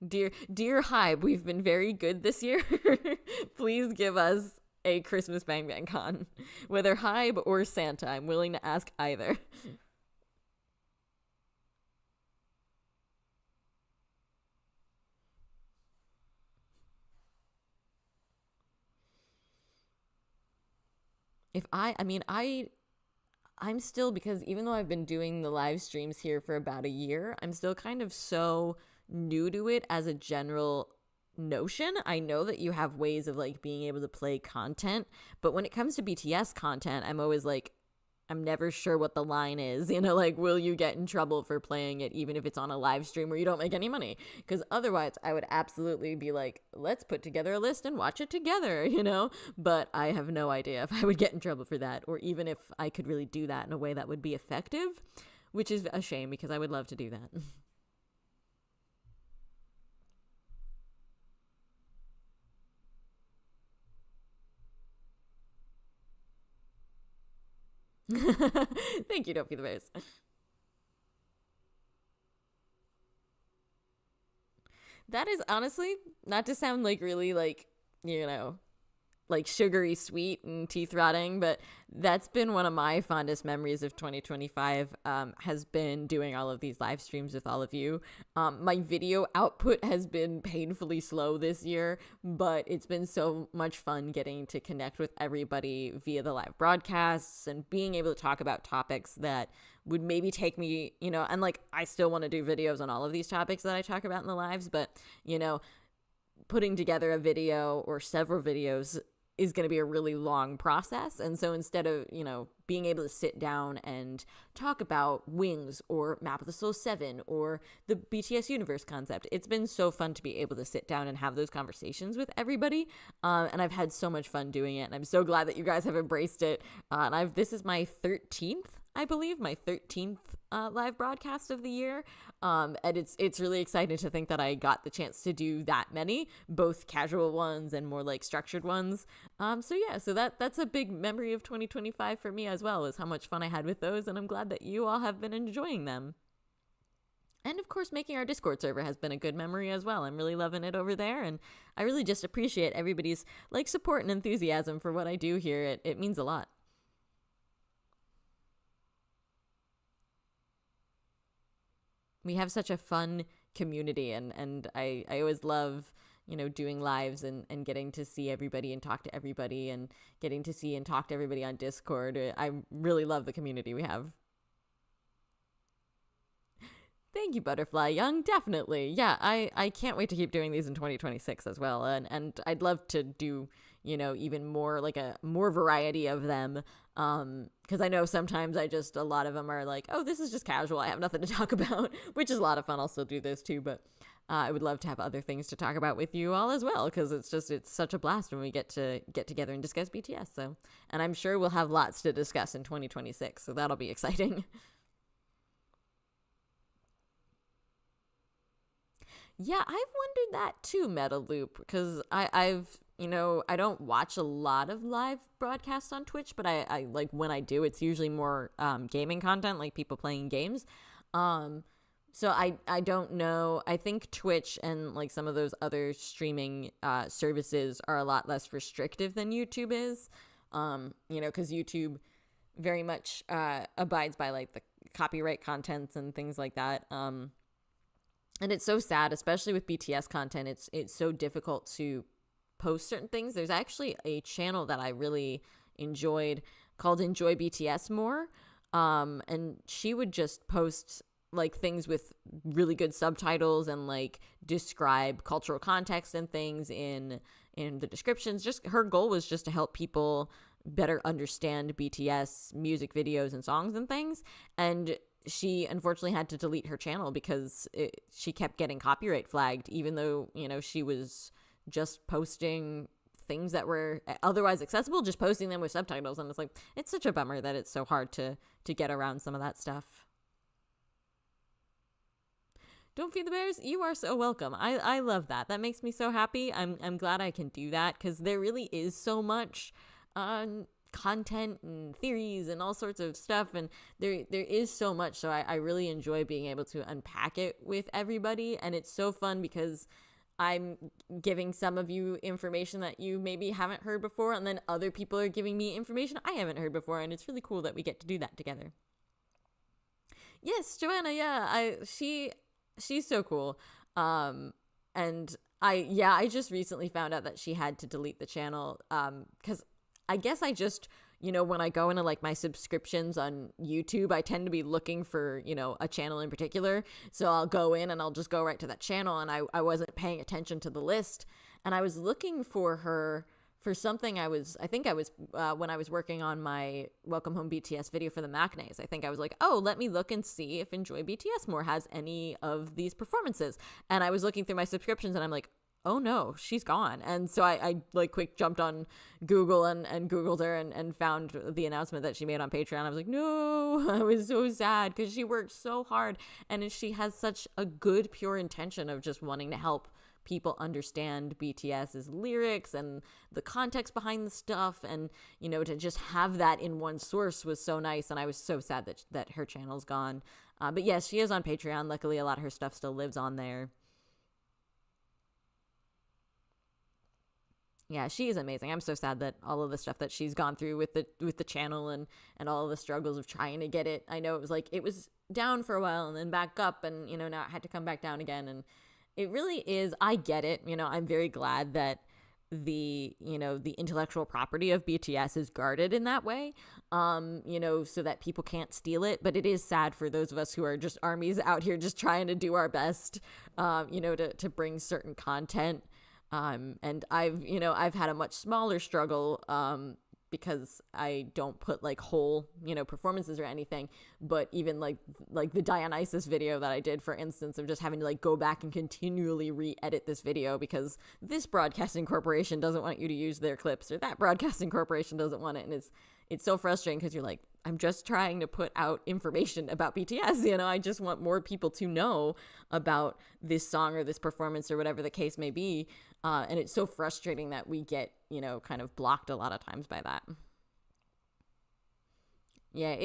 Speaker 1: Dear Hybe, we've been very good this year. Please give us a Christmas Bang Bang Con. Whether Hybe or Santa, I'm willing to ask either. If I mean, I'm still, because even though I've been doing the live streams here for about a year, I'm still kind of so new to it as a general notion. I know that you have ways of like being able to play content, but when it comes to BTS content, I'm always like, I'm never sure what the line is, you know, like, will you get in trouble for playing it even if it's on a live stream where you don't make any money? Because otherwise, I would absolutely be like, let's put together a list and watch it together, you know? But I have no idea if I would get in trouble for that, or even if I could really do that in a way that would be effective, which is a shame because I would love to do that. Thank you, Don't Be the Bears. That is honestly, not to sound like really like, you know, like sugary sweet and teeth rotting, but that's been one of my fondest memories of 2025, has been doing all of these live streams with all of you. My video output has been painfully slow this year, but it's been so much fun getting to connect with everybody via the live broadcasts and being able to talk about topics that would maybe take me, you know, and like I still want to do videos on all of these topics that I talk about in the lives, but, you know, putting together a video or several videos is going to be a really long process. And so instead of, you know, being able to sit down and talk about Wings or Map of the Soul 7 or the BTS universe concept, it's been so fun to be able to sit down and have those conversations with everybody. And I've had so much fun doing it. And I'm so glad that you guys have embraced it. And this is my 13th, I believe, my 13th live broadcast of the year. And it's really exciting to think that I got the chance to do that many, both casual ones and more like structured ones. So that's a big memory of 2025 for me as well, is how much fun I had with those, and I'm glad that you all have been enjoying them. And of course, making our Discord server has been a good memory as well. I'm really loving it over there, and I really just appreciate everybody's like support and enthusiasm for what I do here. It means a lot. We have such a fun community, and I always love, you know, doing lives and getting to see everybody and talk to everybody and getting to see and talk to everybody on Discord. I really love the community we have. Thank you, Butterfly Young. Definitely. Yeah, I can't wait to keep doing these in 2026 as well. And I'd love to do, you know, even more, like a more variety of them. Because I know sometimes a lot of them are like, oh, this is just casual, I have nothing to talk about, which is a lot of fun. I'll still do those too, but I would love to have other things to talk about with you all as well, because it's such a blast when we get to get together and discuss BTS. So, and I'm sure we'll have lots to discuss in 2026, so that'll be exciting. Yeah, I've wondered that too, Meta Loop, because I've, you know, I don't watch a lot of live broadcasts on Twitch, but I like when I do, it's usually more gaming content, like people playing games. Um, so I don't know. I think Twitch and like some of those other streaming services are a lot less restrictive than YouTube is. You know, because YouTube very much abides by like the copyright contents and things like that. And it's so sad, especially with BTS content. It's so difficult to post certain things. There's actually a channel that I really enjoyed called Enjoy BTS More. And she would just post like things with really good subtitles and like describe cultural context and things in the descriptions. Just her goal was just to help people better understand BTS music videos and songs and things. And she unfortunately had to delete her channel because she kept getting copyright flagged, even though, you know, she was just posting things that were otherwise accessible, just posting them with subtitles. And it's like, it's such a bummer that it's so hard to get around some of that stuff. Don't Feed the Bears, you are so welcome. I love that. That makes me so happy. I'm glad I can do that, because there really is so much content and theories and all sorts of stuff, and there is so much. So I really enjoy being able to unpack it with everybody, and it's so fun because I'm giving some of you information that you maybe haven't heard before, and then other people are giving me information I haven't heard before, and it's really cool that we get to do that together. Yes, Joanna, yeah, she's so cool. And I just recently found out that she had to delete the channel, because I guess I just, you know, when I go into like my subscriptions on YouTube, I tend to be looking for, you know, a channel in particular. So I'll go in and I'll just go right to that channel, and I wasn't paying attention to the list, and I was looking for her for something I think I was when I was working on my Welcome Home BTS video for the Machines, I think I was like, oh, let me look and see if Enjoy BTS More has any of these performances. And I was looking through my subscriptions and I'm like, oh no, she's gone. And so I like quick jumped on Google and Googled her and found the announcement that she made on Patreon. I was like, no, I was so sad because she worked so hard and she has such a good, pure intention of just wanting to help people understand BTS's lyrics and the context behind the stuff. And, you know, to just have that in one source was so nice. And I was so sad that her channel's gone. But yes, she is on Patreon. Luckily, a lot of her stuff still lives on there. Yeah, she is amazing. I'm so sad that all of the stuff that she's gone through with the channel and all of the struggles of trying to get it. I know it was down for a while and then back up, and you know, now it had to come back down again. And it really is, I get it. You know, I'm very glad that the intellectual property of BTS is guarded in that way, you know, so that people can't steal it. But it is sad for those of us who are just armies out here just trying to do our best, you know, to bring certain content. And I've had a much smaller struggle, because I don't put like whole, you know, performances or anything, but even like the Dionysus video that I did, for instance, of just having to like go back and continually re-edit this video because this broadcasting corporation doesn't want you to use their clips, or that broadcasting corporation doesn't want it. And it's so frustrating because you're like, I'm just trying to put out information about BTS, you know, I just want more people to know about this song or this performance or whatever the case may be. And it's so frustrating that we get, you know, kind of blocked a lot of times by that. Yeah,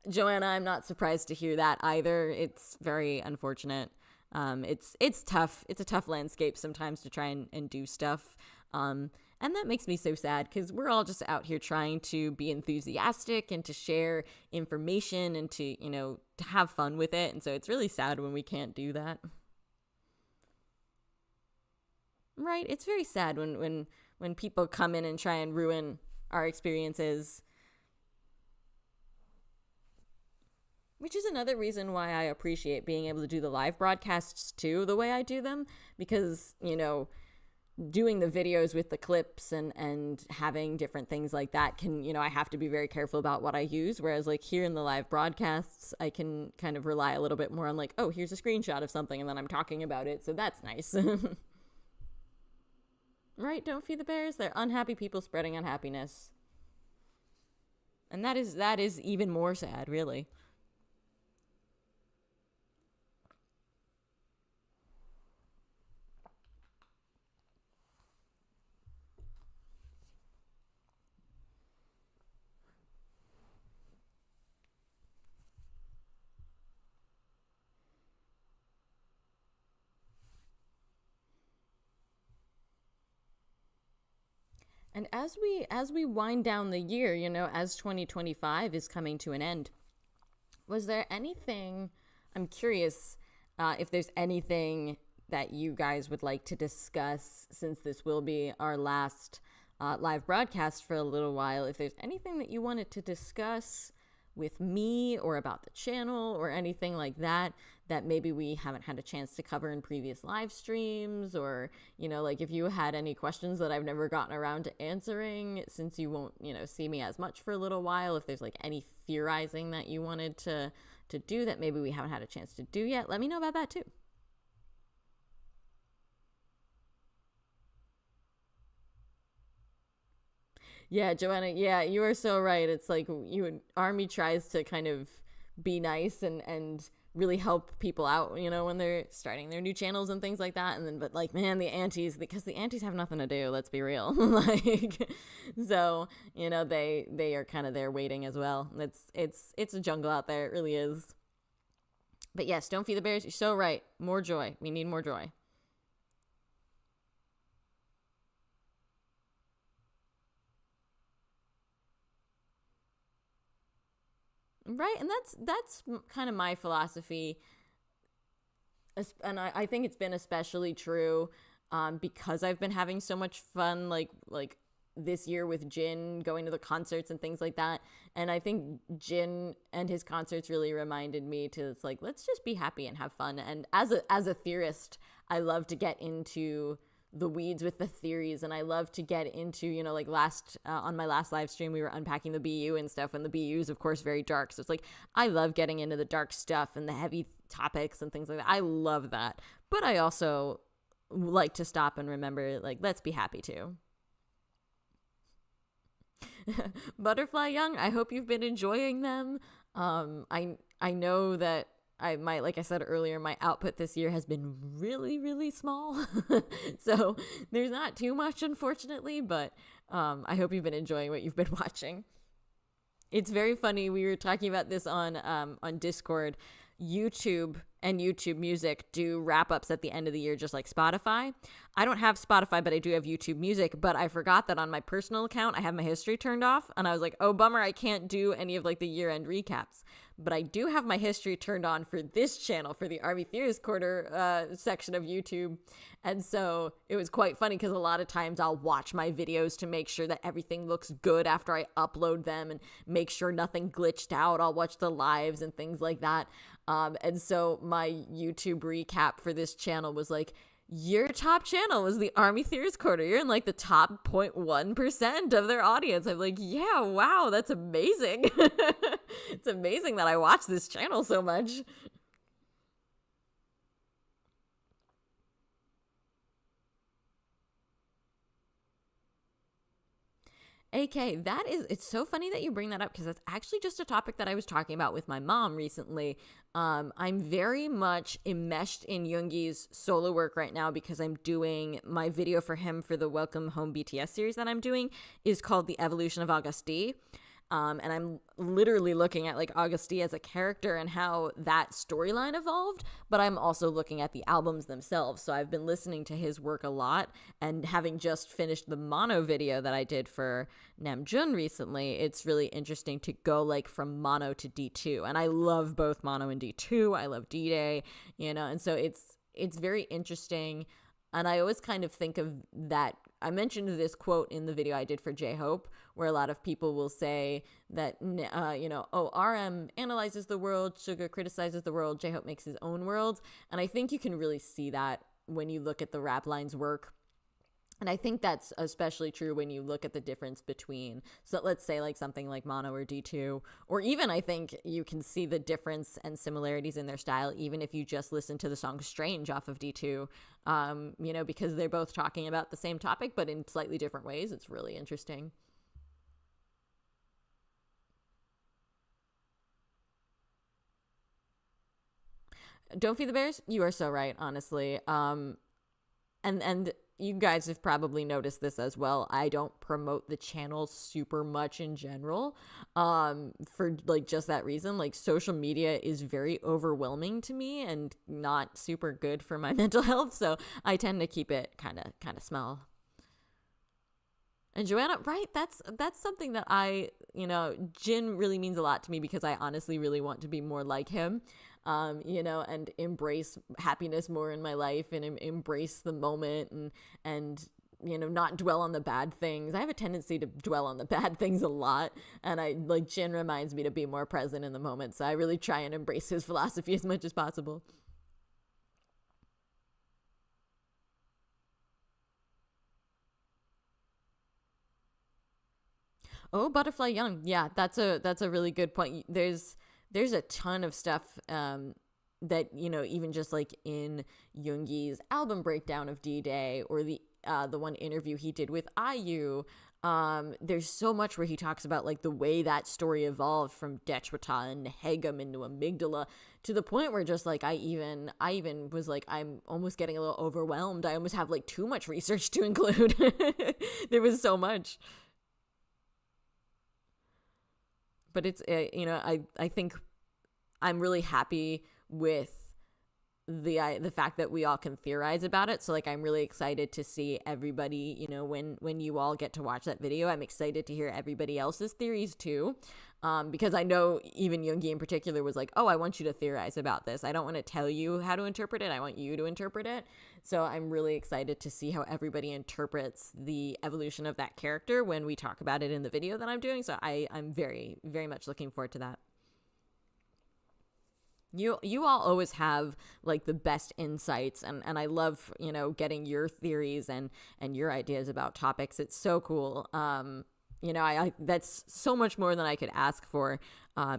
Speaker 1: Joanna, I'm not surprised to hear that either. It's very unfortunate. It's tough. It's a tough landscape sometimes to try and do stuff. And that makes me so sad because we're all just out here trying to be enthusiastic and to share information and to, you know, to have fun with it. And so it's really sad when we can't do that. Right. It's very sad when people come in and try and ruin our experiences. Which is another reason why I appreciate being able to do the live broadcasts too, the way I do them, because, you know, doing the videos with the clips and having different things like that can, you know, I have to be very careful about what I use. Whereas like here in the live broadcasts, I can kind of rely a little bit more on like, oh, here's a screenshot of something and then I'm talking about it. So that's nice. Right? Don't feed the bears. They're unhappy people spreading unhappiness. And that is even more sad, really. And as we wind down the year, you know, as 2025 is coming to an end, was there anything, I'm curious if there's anything that you guys would like to discuss, since this will be our last live broadcast for a little while, if there's anything that you wanted to discuss with me or about the channel or anything like that maybe we haven't had a chance to cover in previous live streams, or, you know, like if you had any questions that I've never gotten around to answering since you won't, you know, see me as much for a little while, if there's like any theorizing that you wanted to do that maybe we haven't had a chance to do yet, let me know about that too. Yeah, Joanna, yeah, you are so right. It's like Army tries to kind of be nice and really help people out, you know, when they're starting their new channels and things like that. And then, but like, man, because the aunties have nothing to do, let's be real. Like, so, you know, they are kind of there waiting as well. It's a jungle out there. It really is. But yes, don't feed the bears. You're so right. More joy. We need more joy. Right, and that's kind of my philosophy, and I think it's been especially true because I've been having so much fun, like this year with Jin going to the concerts and things like that. And I think Jin and his concerts really reminded me to, it's like, let's just be happy and have fun. And as a theorist, I love to get into the weeds with the theories, and I love to get into, you know, like last on my last live stream we were unpacking the BU and stuff, and the BU is of course very dark, so it's like I love getting into the dark stuff and the heavy topics and things like that. I love that, but I also like to stop and remember, like, let's be happy too. Butterfly Young, I hope you've been enjoying them. I know that like I said earlier, my output this year has been really, really small. So there's not too much, unfortunately, but I hope you've been enjoying what you've been watching. It's very funny. We were talking about this on Discord. YouTube and YouTube Music do wrap-ups at the end of the year, just like Spotify. I don't have Spotify, but I do have YouTube Music, but I forgot that on my personal account I have my history turned off, and I was like, oh bummer, I can't do any of like the year-end recaps. But I do have my history turned on for this channel, for the Army Theorist Corner section of YouTube. And so it was quite funny because a lot of times I'll watch my videos to make sure that everything looks good after I upload them and make sure nothing glitched out. I'll watch the lives and things like that. And so my YouTube recap for this channel was like, your top channel was the Army Theorist Corner. You're in like the top 0.1% of their audience. I'm like, yeah, wow, that's amazing. It's amazing that I watch this channel so much. AK, it's so funny that you bring that up because that's actually just a topic that I was talking about with my mom recently. I'm very much enmeshed in Yoongi's solo work right now because I'm doing my video for him for the Welcome Home BTS series that I'm doing is called The Evolution of Auguste. And I'm literally looking at like Auguste as a character and how that storyline evolved, but I'm also looking at the albums themselves. So I've been listening to his work a lot, and having just finished the mono video that I did for Namjoon recently, it's really interesting to go like from mono to D2. And I love both mono and D2. I love D-Day, you know, and so it's very interesting. And I always kind of think of that. I mentioned this quote in the video I did for J-Hope, where a lot of people will say that, oh, RM analyzes the world, Suga criticizes the world, J-Hope makes his own world. And I think you can really see that when you look at the rap line's work. And I think that's especially true when you look at the difference between, so let's say like something like Mono or D2, or even I think you can see the difference and similarities in their style, even if you just listen to the song Strange off of D2, because they're both talking about the same topic, but in slightly different ways. It's really interesting. Don't feed the bears. You are so right, honestly. And you guys have probably noticed this as well. I don't promote the channel super much in general, for like just that reason. Like social media is very overwhelming to me and not super good for my mental health. So I tend to keep it kind of small. And Joanna, right? That's something that Jin really means a lot to me because I honestly really want to be more like him. And embrace happiness more in my life and embrace the moment and not dwell on the bad things. I have a tendency to dwell on the bad things a lot, and Jin reminds me to be more present in the moment. So I really try and embrace his philosophy as much as possible. Oh, Butterfly Young. Yeah, that's a really good point. There's a ton of stuff that even just like in Yoongi's album breakdown of D-Day or the one interview he did with IU. There's so much where he talks about like the way that story evolved from Dechwata and Hegum into Amygdala to the point where just like I even was like, I'm almost getting a little overwhelmed. I almost have like too much research to include. There was so much. But it's, I think I'm really happy with the fact that we all can theorize about it. So like, I'm really excited to see everybody, when you all get to watch that video, I'm excited to hear everybody else's theories too. Because I know even Yoongi in particular was like, oh, I want you to theorize about this. I don't want to tell you how to interpret it. I want you to interpret it. So I'm really excited to see how everybody interprets the evolution of that character when we talk about it in the video that I'm doing. So I'm very, very much looking forward to that. You all always have like the best insights, and I love, getting your theories and your ideas about topics. It's so cool. I that's so much more than I could ask for.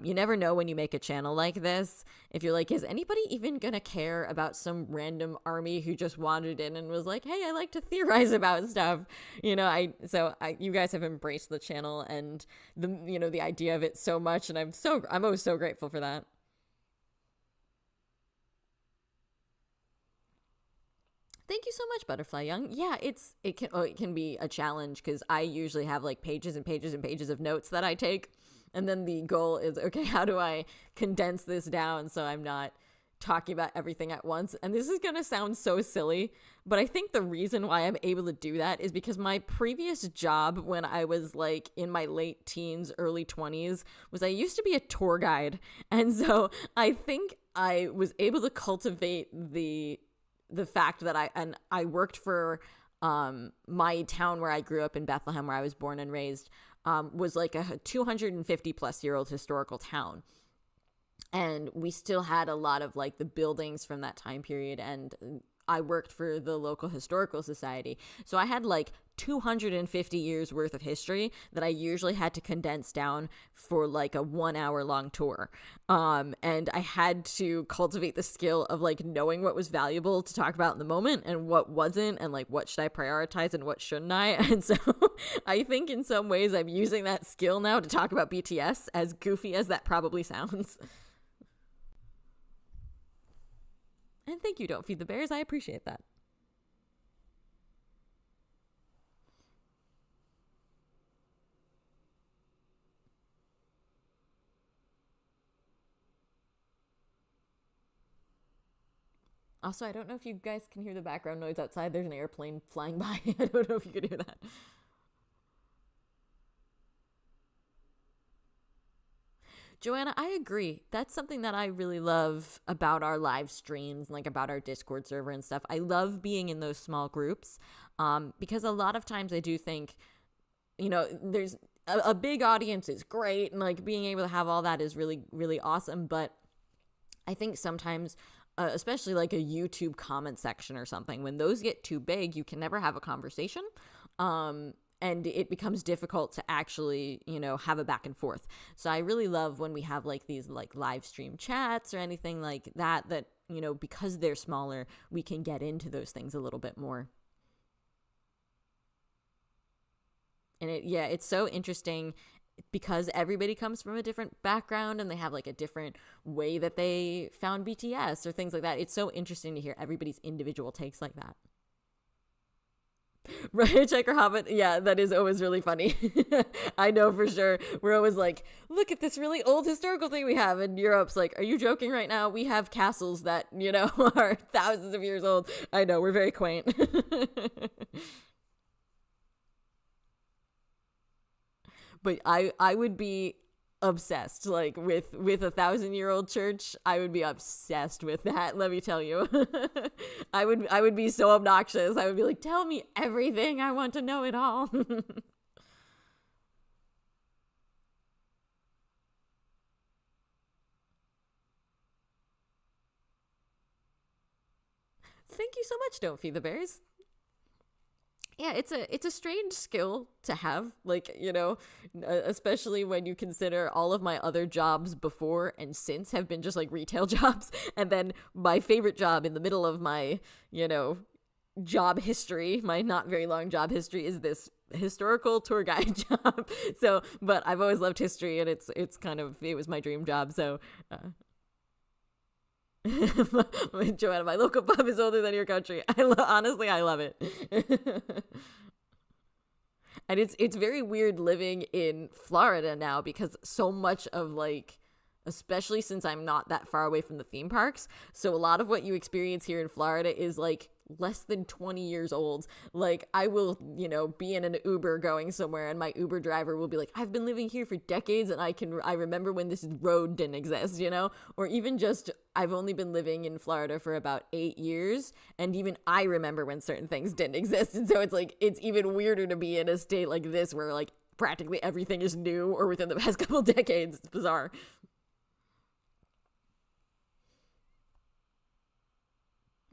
Speaker 1: You never know when you make a channel like this if you're like, is anybody even gonna care about some random army who just wandered in and was like, hey, I like to theorize about stuff. You guys have embraced the channel and the idea of it so much, and I'm always so grateful for that. Thank you so much, Butterfly Young. Yeah, it can be a challenge because I usually have like pages and pages and pages of notes that I take, and then the goal is, okay, how do I condense this down so I'm not talking about everything at once? And this is gonna sound so silly, but I think the reason why I'm able to do that is because my previous job when I was like in my late teens, early 20s, was I used to be a tour guide, and so I think I was able to cultivate the fact that I worked for my town where I grew up in Bethlehem, where I was born and raised, was like a 250 plus year old historical town. And we still had a lot of like the buildings from that time period. And I worked for the local historical society. So I had like 250 years worth of history that I usually had to condense down for like a 1 hour long tour. And I had to cultivate the skill of like knowing what was valuable to talk about in the moment and what wasn't, and like what should I prioritize and what shouldn't I. And so I think in some ways I'm using that skill now to talk about BTS, as goofy as that probably sounds. And thank you, Don't Feed the Bears. I appreciate that. Also, I don't know if you guys can hear the background noise outside. There's an airplane flying by. I don't know if you can hear that. Joanna, I agree. That's something that I really love about our live streams, like about our Discord server and stuff. I love being in those small groups, because a lot of times I do think, there's a big audience is great, and like being able to have all that is really, really awesome. But I think sometimes, especially like a YouTube comment section or something, when those get too big, you can never have a conversation. And it becomes difficult to actually, have a back and forth. So I really love when we have like these like live stream chats or anything like that, because they're smaller, we can get into those things a little bit more. And it's so interesting because everybody comes from a different background and they have like a different way that they found BTS or things like that. It's so interesting to hear everybody's individual takes like that. Right, Checker Hobbit. Yeah, that is always really funny. I know for sure. We're always like, look at this really old historical thing we have. And Europe's like, are you joking right now? We have castles that, are thousands of years old. I know, we're very quaint. But I would be obsessed, like with a 1,000-year-old church. I would be obsessed with that, let me tell you. I would be so obnoxious. I would be like, tell me everything, I want to know it all. Thank you so much, Don't Feed the Bears. Yeah, it's a strange skill to have, like, especially when you consider all of my other jobs before and since have been just like retail jobs, and then my favorite job in the middle of my, job history, my not very long job history, is this historical tour guide job. So, but I've always loved history, and it's kind of, it was my dream job. So Joanna, my local pub is older than your country. Honestly, I love it. And it's very weird living in Florida now, because so much of like, especially since I'm not that far away from the theme parks, so a lot of what you experience here in Florida is like less than 20 years old. Like, I will, be in an Uber going somewhere, and my Uber driver will be like, I've been living here for decades, and I remember when this road didn't exist, or even just, I've only been living in Florida for about 8 years, and even I remember when certain things didn't exist. And so it's like, it's even weirder to be in a state like this where like practically everything is new or within the past couple decades. It's bizarre.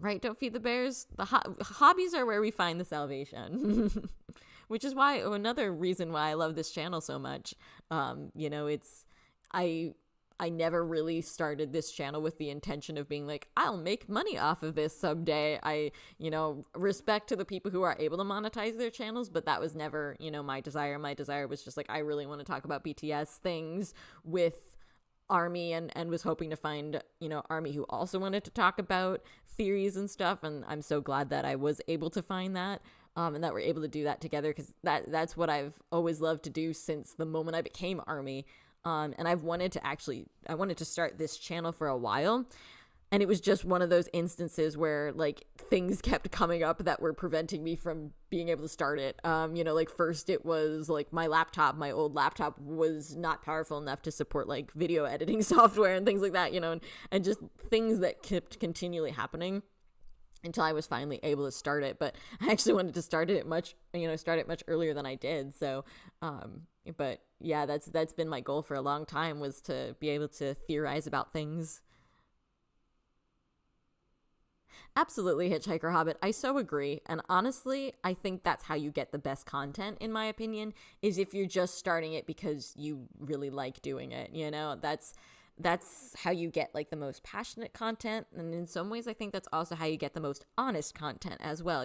Speaker 1: Right? Don't feed the bears. The hobbies are where we find the salvation. Which is why another reason why I love this channel so much. It's I I never really started this channel with the intention of being like, I'll make money off of this someday. Respect to the people who are able to monetize their channels, but that was never, my desire. My desire was just like, I really want to talk about BTS things with ARMY, and was hoping to find, ARMY who also wanted to talk about theories and stuff. And I'm so glad that I was able to find that. And that we're able to do that together, because that's what I've always loved to do since the moment I became ARMY. And I wanted to start this channel for a while. And it was just one of those instances where like things kept coming up that were preventing me from being able to start it. First it was like my old laptop was not powerful enough to support like video editing software and things like that, and just things that kept continually happening until I was finally able to start it. But I actually wanted to start it much earlier than I did. So, but yeah, that's been my goal for a long time, was to be able to theorize about things. Absolutely, Hitchhiker Hobbit. I so agree. And honestly, I think that's how you get the best content, in my opinion, is if you're just starting it because you really like doing it. That's how you get like the most passionate content. And in some ways, I think that's also how you get the most honest content as well.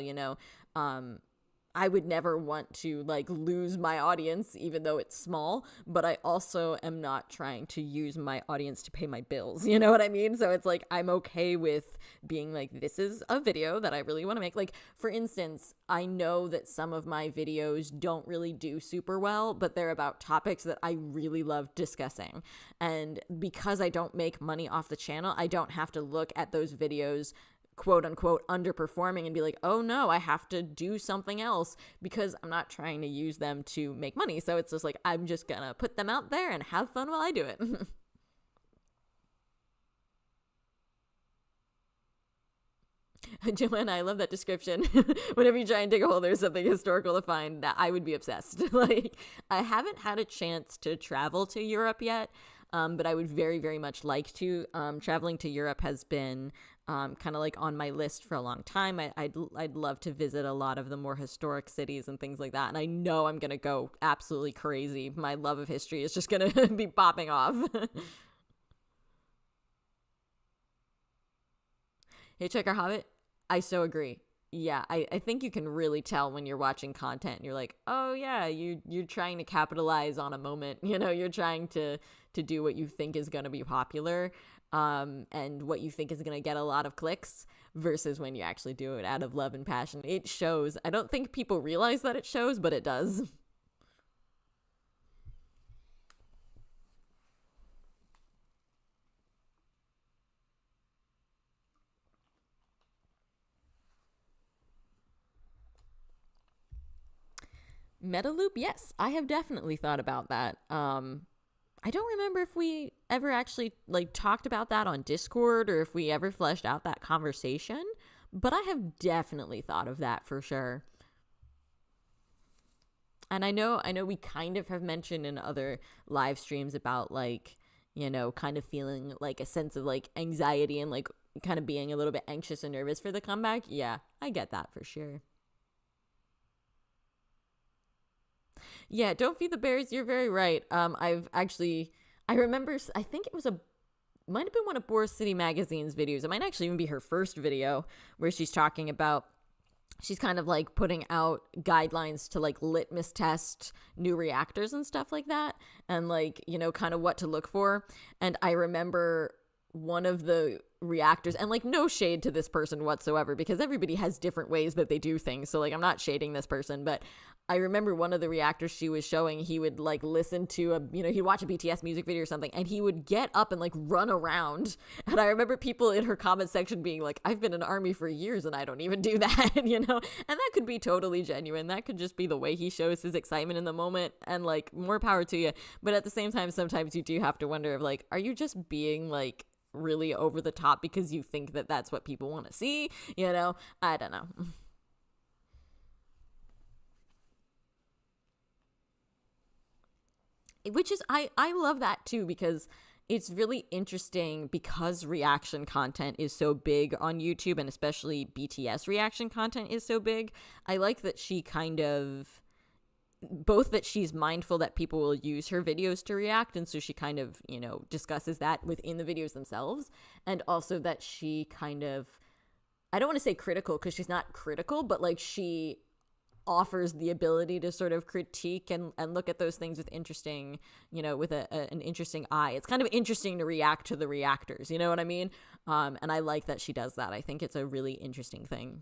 Speaker 1: I would never want to like lose my audience, even though it's small, but I also am not trying to use my audience to pay my bills. You know what I mean? So it's like, I'm okay with being like, this is a video that I really want to make. Like, for instance, I know that some of my videos don't really do super well, but they're about topics that I really love discussing. And because I don't make money off the channel, I don't have to look at those videos quote unquote underperforming and be like, oh no, I have to do something else, because I'm not trying to use them to make money. So it's just like, I'm just gonna put them out there and have fun while I do it. Joanna, I love that description. Whenever you try and dig a hole, there's something historical to find. That I would be obsessed. Like, I haven't had a chance to travel to Europe yet, but I would very, very much like to. Traveling to Europe has been kind of like on my list for a long time. I'd love to visit a lot of the more historic cities and things like that. And I know I'm gonna go absolutely crazy. My love of history is just gonna be popping off. Hitchhiker Hobbit, I so agree. Yeah, I think you can really tell when you're watching content and you're like, oh yeah, you're trying to capitalize on a moment. You're trying to do what you think is going to be popular, and what you think is going to get a lot of clicks, versus when you actually do it out of love and passion. It shows. I don't think people realize that it shows, but it does. Meta loop, yes, I have definitely thought about that. I don't remember if we ever actually like talked about that on Discord, or if we ever fleshed out that conversation, but I have definitely thought of that for sure. And I know we kind of have mentioned in other live streams about like, kind of feeling like a sense of like anxiety and like kind of being a little bit anxious and nervous for the comeback. Yeah, I get that for sure. Yeah, don't feed the bears. You're very right. I remember, I think it was might have been one of Boris City Magazine's videos. It might actually even be her first video, where she's kind of like putting out guidelines to like litmus test new reactors and stuff like that. And like, kind of what to look for. And I remember one of the reactors, and like, no shade to this person whatsoever, because everybody has different ways that they do things. So like, I'm not shading this person, but I remember one of the reactors she was showing, he would like listen to he'd watch a BTS music video or something, and he would get up and like run around. And I remember people in her comment section being like, I've been in ARMY for years and I don't even do that, and that could be totally genuine. That could just be the way he shows his excitement in the moment, and like, more power to you. But at the same time, sometimes you do have to wonder of like, are you just being like really over the top because you think that that's what people want to see? I don't know. Which is, I love that too, because it's really interesting because reaction content is so big on YouTube, and especially BTS reaction content is so big. I like that she kind of, both that she's mindful that people will use her videos to react, and so she kind of, discusses that within the videos themselves, and also that she kind of, I don't want to say critical because she's not critical, but like she offers the ability to sort of critique and look at those things with interesting, with an interesting eye. It's kind of interesting to react to the reactors, you know what I mean? And I like that she does that. I think it's a really interesting thing.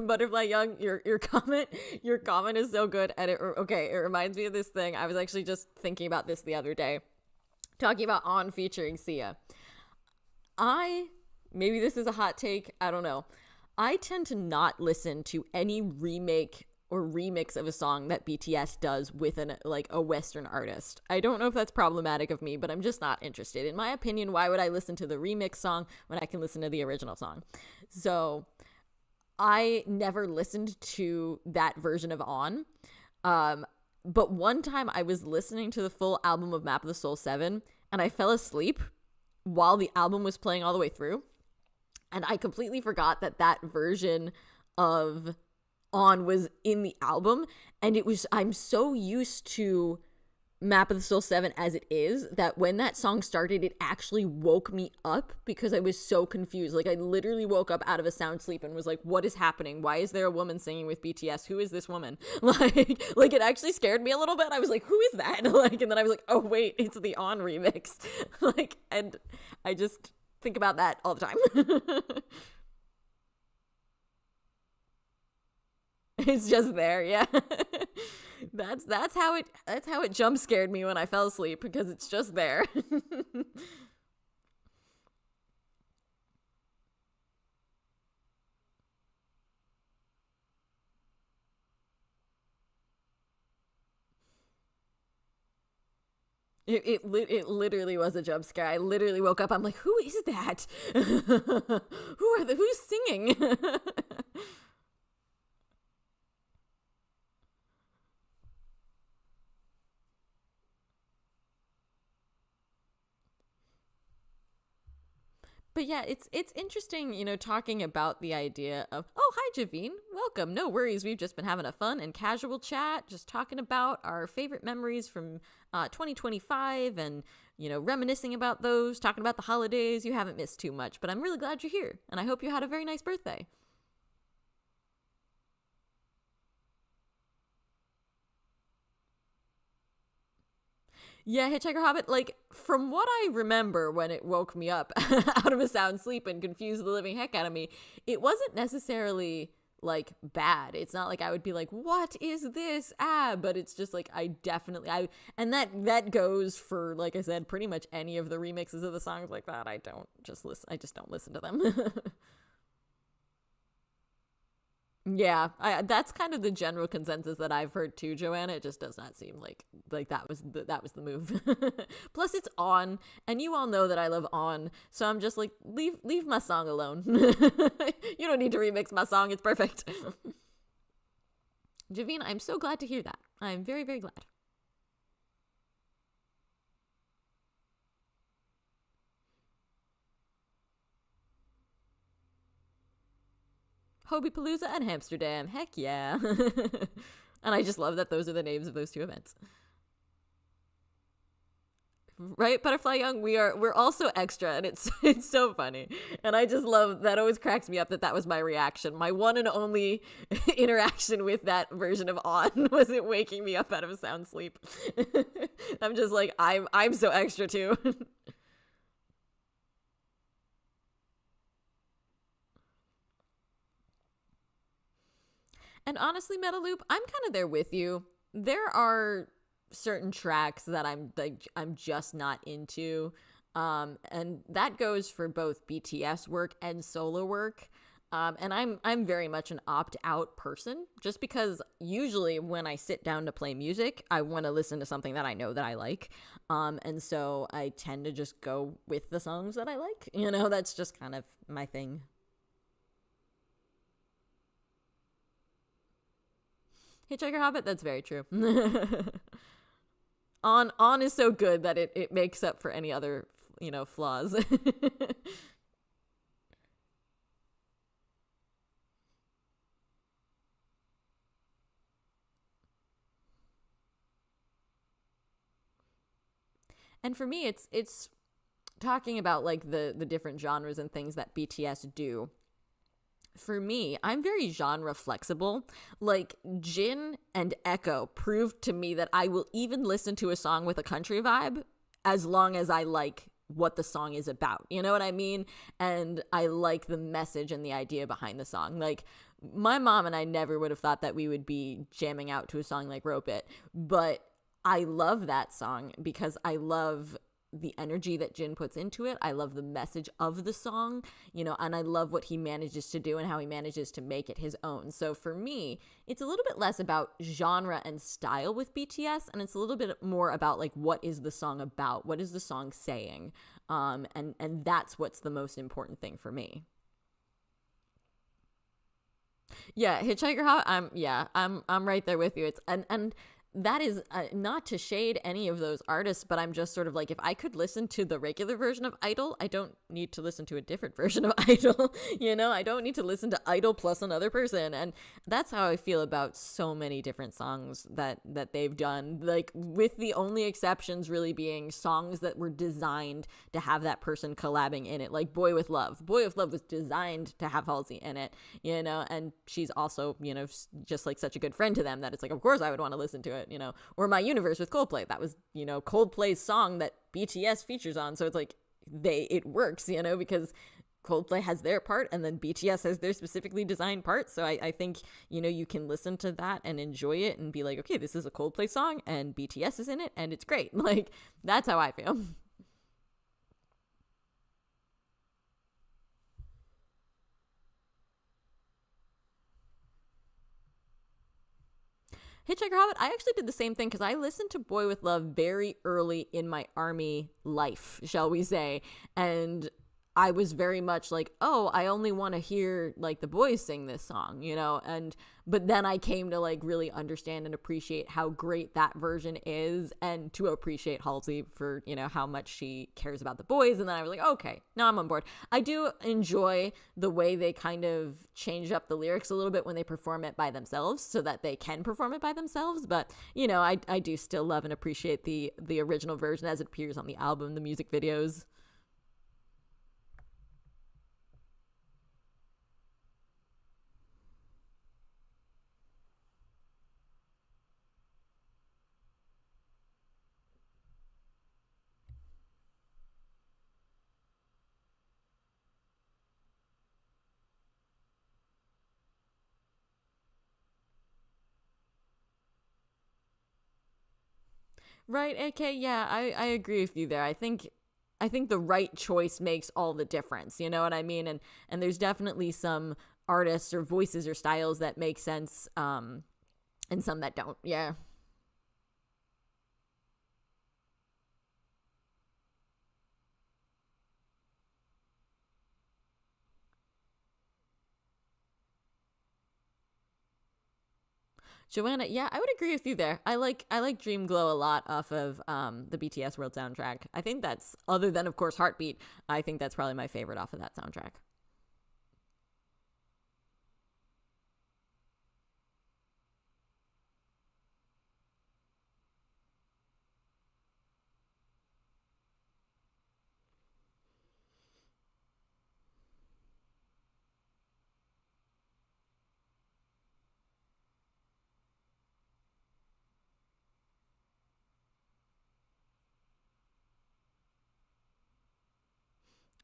Speaker 1: Butterfly Young, your comment is so good, and it reminds me of this thing. I was actually just thinking about this the other day, talking about On featuring Sia. Maybe this is a hot take, I don't know. I tend to not listen to any remake or remix of a song that BTS does with a Western artist. I don't know if that's problematic of me, but I'm just not interested. In my opinion, why would I listen to the remix song when I can listen to the original song? So I never listened to that version of On. But one time I was listening to the full album of Map of the Soul 7, and I fell asleep while the album was playing all the way through. And I completely forgot that version of On was in the album. And I'm so used to Map of the Soul 7 as it is that when that song started, it actually woke me up because I was so confused. Like, I literally woke up out of a sound sleep and was like, what is happening? Why is there a woman singing with BTS? Who is this woman? Like it actually scared me a little bit. I was like, who is that? And then I was like, oh wait, it's the On remix. And I just think about that all the time. It's just there, yeah. That's how it jump scared me when I fell asleep, because it's just there. It literally was a jump scare. I literally woke up. I'm like, who is that? Who's singing? But yeah, it's interesting, talking about the idea of, oh, hi, Javine. Welcome. No worries. We've just been having a fun and casual chat, just talking about our favorite memories from 2025 and, reminiscing about those, talking about the holidays. You haven't missed too much, but I'm really glad you're here. And I hope you had a very nice birthday. Yeah, Hitchhiker Hobbit, like, from what I remember when it woke me up out of a sound sleep and confused the living heck out of me, it wasn't necessarily, like, bad. It's not like I would be like, what is this? But it's just like, and that goes for, like I said, pretty much any of the remixes of the songs like that. I just don't listen to them. Yeah, that's kind of the general consensus that I've heard too, Joanna. It just does not seem like that was the move. Plus, it's On, and you all know that I love On, so I'm just like, leave my song alone. You don't need to remix my song; it's perfect. Javine, I'm so glad to hear that. I'm very, very glad. Hobie Palooza and Amsterdam. Heck yeah. And I just love that those are the names of those two events. Right, Butterfly Young, we're also extra, and it's it's so funny. And I just love that. Always cracks me up that was my reaction. My one and only interaction with that version of On was it waking me up out of a sound sleep. I'm just like, I'm so extra too. And honestly, Metaloop, I'm kind of there with you. There are certain tracks that I'm just not into. And that goes for both BTS work and solo work. And I'm very much an opt out person, just because usually when I sit down to play music, I want to listen to something that I know that I like. And so I tend to just go with the songs that I like. That's just kind of my thing. Hitchhiker Hobbit, that's very true. On is so good that it makes up for any other, flaws. And for me, it's talking about like the different genres and things that BTS do. For me, I'm very genre flexible. Like Jin and Echo proved to me that I will even listen to a song with a country vibe as long as I like what the song is about. You know what I mean? And I like the message and the idea behind the song. Like my mom and I never would have thought that we would be jamming out to a song like Rope It, but I love that song because I love the energy that Jin puts into it. I love the message of the song, and I love what he manages to do and how he manages to make it his own. So for me, it's a little bit less about genre and style with BTS, and it's a little bit more about like what is the song about? What is the song saying? And that's what's the most important thing for me. Yeah, Hitchhiker Hop. I'm right there with you. It's and that is not to shade any of those artists, but I'm just sort of like, if I could listen to the regular version of Idol, I don't need to listen to a different version of Idol. I don't need to listen to Idol plus another person. And that's how I feel about so many different songs that they've done, like with the only exceptions really being songs that were designed to have that person collabing in it, like Boy with Love. Boy with Love was designed to have Halsey in it, and she's also, just like such a good friend to them that it's like, of course I would want to listen to it. Or My Universe with Coldplay. That was, Coldplay's song that BTS features on. So it's like it works, because Coldplay has their part and then BTS has their specifically designed part. So I think, you can listen to that and enjoy it and be like, okay, this is a Coldplay song and BTS is in it and it's great. Like, that's how I feel. Hitchhiker Hobbit, I actually did the same thing because I listened to Boy with Love very early in my army life, shall we say. And I was very much like, oh, I only want to hear like the boys sing this song, and but then I came to like really understand and appreciate how great that version is and to appreciate Halsey for, how much she cares about the boys. And then I was like, okay, now I'm on board. I do enjoy the way they kind of change up the lyrics a little bit when they perform it by themselves so that they can perform it by themselves. But, I do still love and appreciate the original version as it appears on the album, the music videos. Right, AK, yeah, I agree with you there. I think the right choice makes all the difference, you know what I mean? And there's definitely some artists or voices or styles that make sense, and some that don't. Yeah. Joanna, yeah, I would agree with you there. I like Dream Glow a lot off of the BTS World soundtrack. I think that's, other than of course Heartbeat, I think that's probably my favorite off of that soundtrack.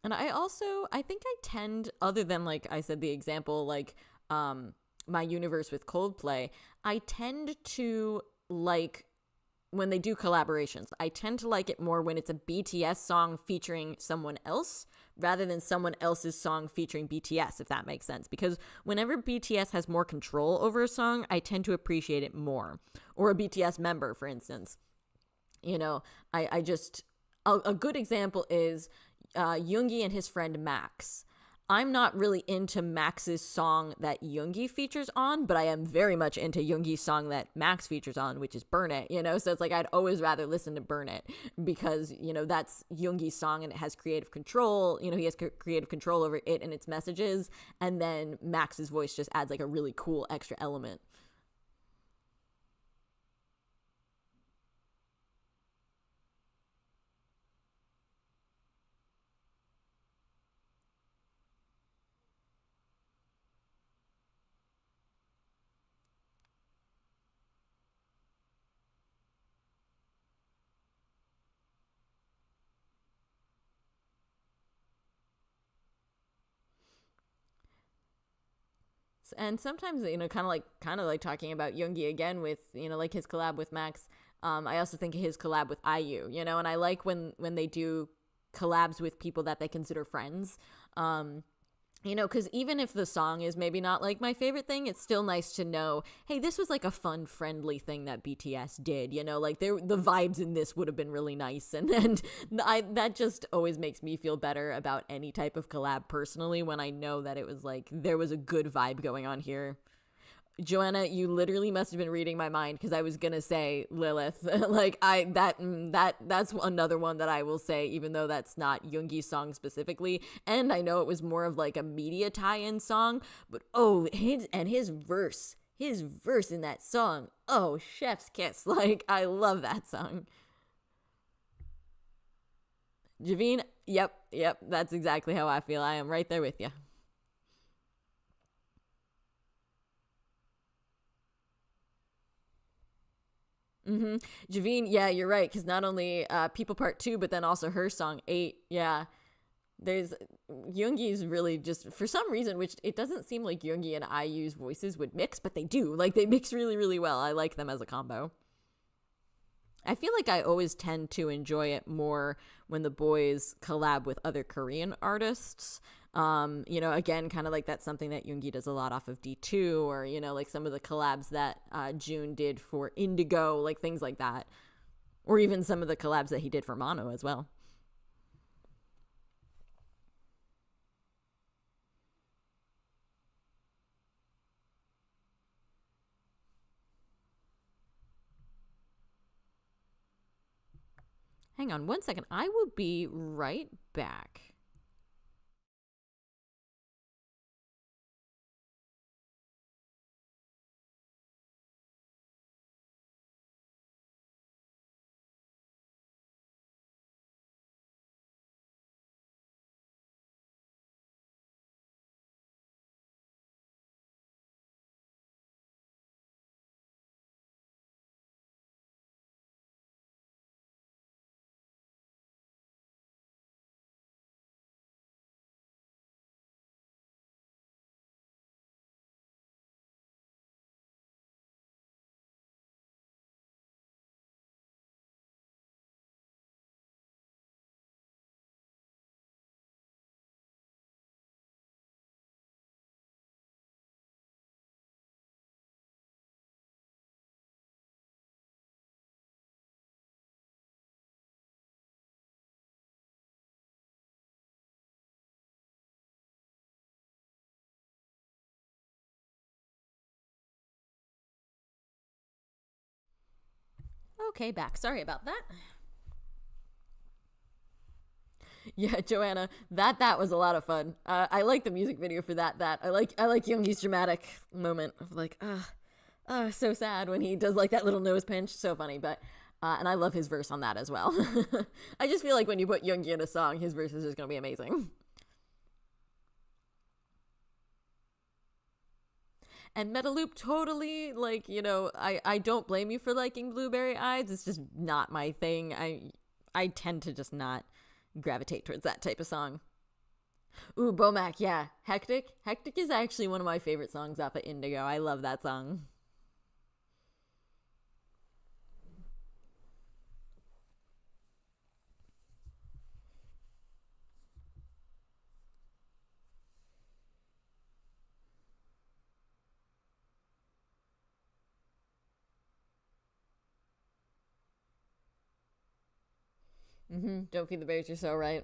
Speaker 1: And I think I tend, other than like I said, the example, like My Universe with Coldplay, I tend to like when they do collaborations. I tend to like it more when it's a BTS song featuring someone else rather than someone else's song featuring BTS, if that makes sense. Because whenever BTS has more control over a song, I tend to appreciate it more. Or a BTS member, for instance. You know, I just, a good example is Yoongi and his friend Max. I'm not really into Max's song that Yoongi features on, but I am very much into Yoongi's song that Max features on, which is Burn It, you know? So it's like I'd always rather listen to Burn It because, you know, that's Yoongi's song and it has creative control. You know, he has creative control over it and its messages. And then Max's voice just adds like a really cool extra element. And sometimes, you know, kind of like talking about Yoongi again with, you know, like his collab with Max. I also think of his collab with IU, you know, and I like when they do collabs with people that they consider friends. You know, because even if the song is maybe not like my favorite thing, it's still nice to know, hey, this was like a fun, friendly thing that BTS did. You know, like the vibes in this would have been really nice, and that just always makes me feel better about any type of collab personally when I know that it was like there was a good vibe going on here. Joanna, you literally must have been reading my mind because I was gonna say Lilith. Like that's another one that I will say, even though that's not Yoongi's song specifically, and I know it was more of like a media tie-in song. But oh, his verse in that song, oh, chef's kiss. Like I love that song. Javine, yep, that's exactly how I feel. I am right there with you. Mm-hmm. Javine, yeah, you're right. Because not only People Part 2, but then also her song 8. Yeah. There's Yoongi's really just, for some reason, which it doesn't seem like Yoongi and IU's voices would mix, but they do. Like, they mix really, really well. I like them as a combo. I feel like I always tend to enjoy it more when the boys collab with other Korean artists. You know, again, kind of like that's something that Yoongi does a lot off of D2, or, you know, like some of the collabs that June did for Indigo, like things like that. Or even some of the collabs that he did for Mono as well. Hang on one second. I will be right back. Okay, back. Sorry about that. Yeah, Joanna, that was a lot of fun. I like the music video for that. I like Yoongi's dramatic moment of like, so sad when he does like that little nose pinch. So funny, but and I love his verse on that as well. I just feel like when you put Yoongi in a song, his verse is just gonna be amazing. And Metaloop totally like, you know, I don't blame you for liking Blueberry Eyes. It's just not my thing. I tend to just not gravitate towards that type of song. Ooh, Bomac, yeah. Hectic. Hectic is actually one of my favorite songs off of Indigo. I love that song. Don't feed the bears, you're so right.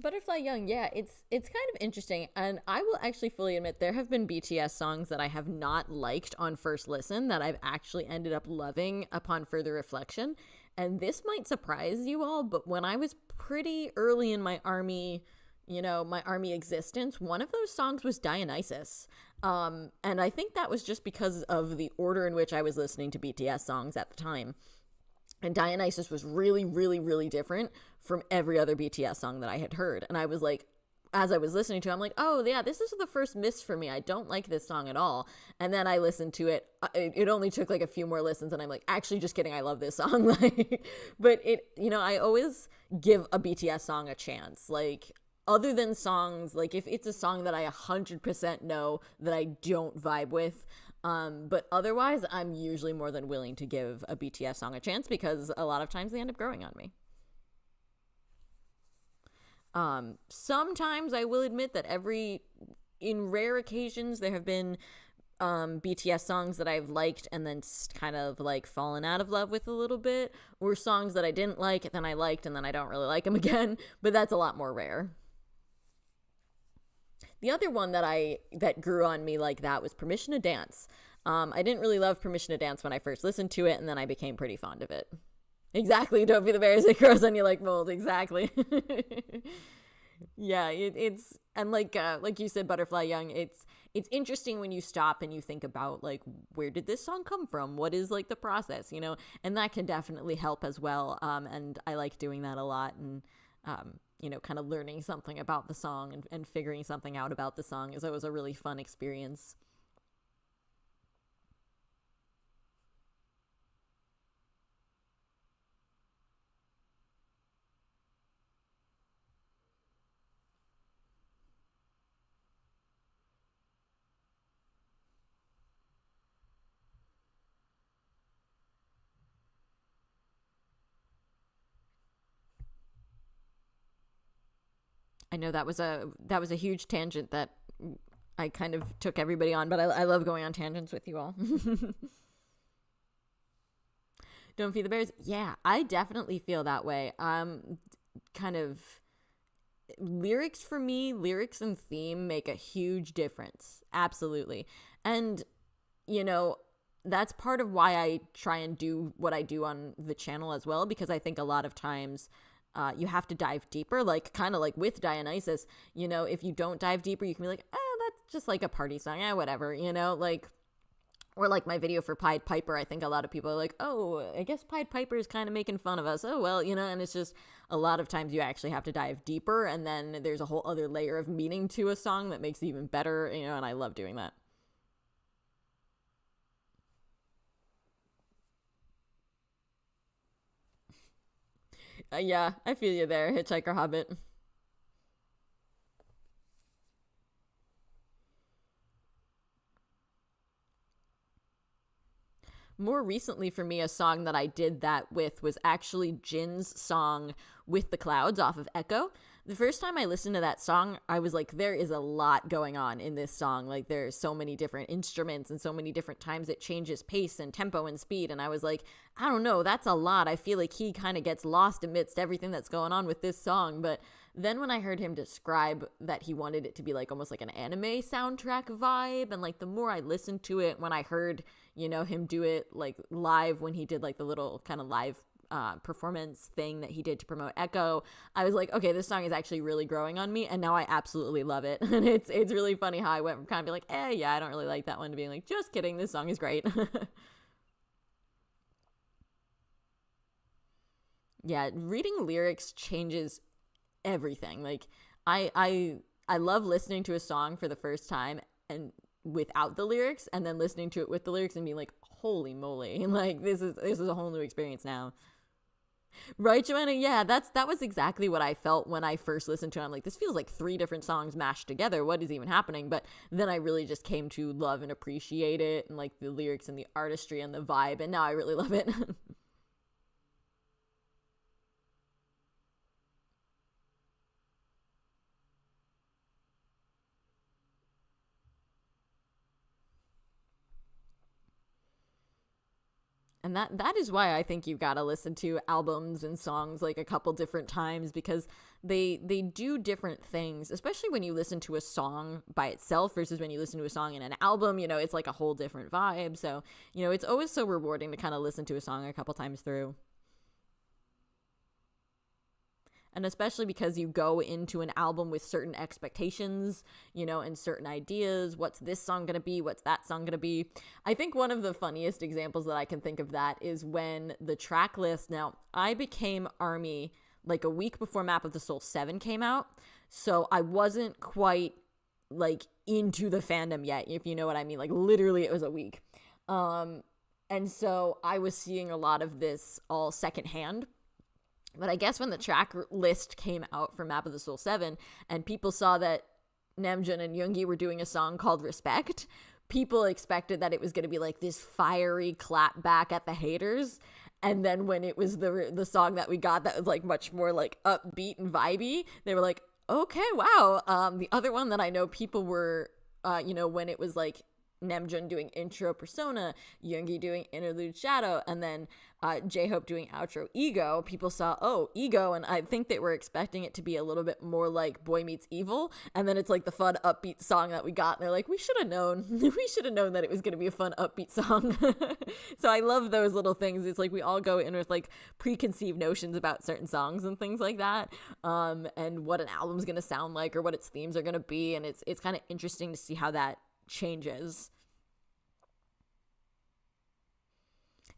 Speaker 1: Butterfly Young, yeah, it's kind of interesting, and I will actually fully admit there have been BTS songs that I have not liked on first listen that I've actually ended up loving upon further reflection. And this might surprise you all, but when I was pretty early in my army, my army existence, one of those songs was Dionysus. And I think that was just because of the order in which I was listening to BTS songs at the time. And Dionysus was really, really, really different from every other BTS song that I had heard. And I was like, as I was listening to it, I'm like, oh, yeah, this is the first miss for me. I don't like this song at all. And then I listened to it. It only took like a few more listens. And I'm like, actually, just kidding. I love this song. Like, but I always give a BTS song a chance. Like, other than songs, like if it's a song that I 100% know that I don't vibe with, but otherwise, I'm usually more than willing to give a BTS song a chance because a lot of times they end up growing on me. Sometimes I will admit that in rare occasions, there have been BTS songs that I've liked and then kind of like fallen out of love with a little bit, or songs that I didn't like, then I liked, and then I don't really like them again, but that's a lot more rare. The other one that grew on me like that was Permission to Dance. I didn't really love Permission to Dance when I first listened to it, and then I became pretty fond of it. Exactly, don't be the bears, it grows on you like mold. Exactly. Yeah, it's and like you said, Butterfly Young. It's interesting when you stop and you think about like where did this song come from? What is like the process, And that can definitely help as well. And I like doing that a lot, and kind of learning something about the song and figuring something out about the song is always a really fun experience. I know that was a huge tangent that I kind of took everybody on, but I love going on tangents with you all. Don't feed the bears. Yeah, I definitely feel that way. Kind of lyrics for me, lyrics and theme make a huge difference. Absolutely. And you know, that's part of why I try and do what I do on the channel as well, because I think a lot of times you have to dive deeper, like kind of like with Dionysus, if you don't dive deeper, you can be like, that's just like a party song, whatever, like, or like my video for Pied Piper, I think a lot of people are like, oh, I guess Pied Piper is kind of making fun of us. Oh, well, and it's just a lot of times you actually have to dive deeper, and then there's a whole other layer of meaning to a song that makes it even better, and I love doing that. Yeah, I feel you there, Hitchhiker Hobbit. More recently for me, a song that I did that with was actually Jin's song With the Clouds off of Echo. The first time I listened to that song, I was like, there is a lot going on in this song. Like, there's so many different instruments and so many different times it changes pace and tempo and speed. And I was like, I don't know, that's a lot. I feel like he kind of gets lost amidst everything that's going on with this song. But then when I heard him describe that he wanted it to be like almost like an anime soundtrack vibe, and like the more I listened to it, when I heard, him do it like live when he did like the little kind of live performance thing that he did to promote Echo, I was like, okay, this song is actually really growing on me, and now I absolutely love it. And it's really funny how I went from kind of being like, yeah, I don't really like that one, to being like, just kidding, this song is great. Yeah, reading lyrics changes everything. Like I love listening to a song for the first time and without the lyrics, and then listening to it with the lyrics and being like, holy moly, like this is a whole new experience now. Right, Joanna? Yeah, that was exactly what I felt when I first listened to it. I'm like, this feels like three different songs mashed together. What is even happening? But then I really just came to love and appreciate it, and like the lyrics and the artistry and the vibe, and now I really love it. And that is why I think you've got to listen to albums and songs like a couple different times, because they do different things, especially when you listen to a song by itself versus when you listen to a song in an album. It's like a whole different vibe. So, it's always so rewarding to kind of listen to a song a couple times through. And especially because you go into an album with certain expectations, and certain ideas. What's this song going to be? What's that song going to be? I think one of the funniest examples that I can think of that is when the track list, now I became ARMY like a week before Map of the Soul 7 came out. So I wasn't quite like into the fandom yet, if you know what I mean. Like literally it was a week. And so I was seeing a lot of this all secondhand. But I guess when the track list came out for Map of the Soul 7 and people saw that Namjoon and Yoongi were doing a song called Respect, people expected that it was going to be like this fiery clap back at the haters. And then when it was the song that we got that was like much more like upbeat and vibey, they were like, okay, wow. The other one that I know people were, when it was like Namjoon doing intro Persona, Yoongi doing interlude Shadow, and then J-Hope doing outro Ego, people saw, oh, Ego, and I think they were expecting it to be a little bit more like Boy Meets Evil, and then it's like the fun upbeat song that we got, and they're like, we should have known that it was going to be a fun upbeat song. So I love those little things. It's like we all go in with like preconceived notions about certain songs and things like that, and what an album's going to sound like or what its themes are going to be, and it's kind of interesting to see how that changes.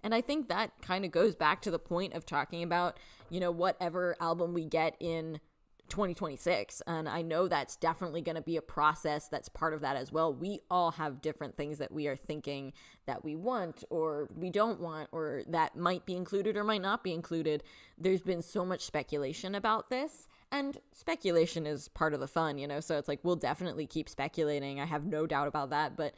Speaker 1: And I think that kind of goes back to the point of talking about, whatever album we get in 2026. And I know that's definitely going to be a process that's part of that as well. We all have different things that we are thinking that we want or we don't want, or that might be included or might not be included. There's been so much speculation about this. And speculation is part of the fun, so it's like we'll definitely keep speculating. I have no doubt about that. But,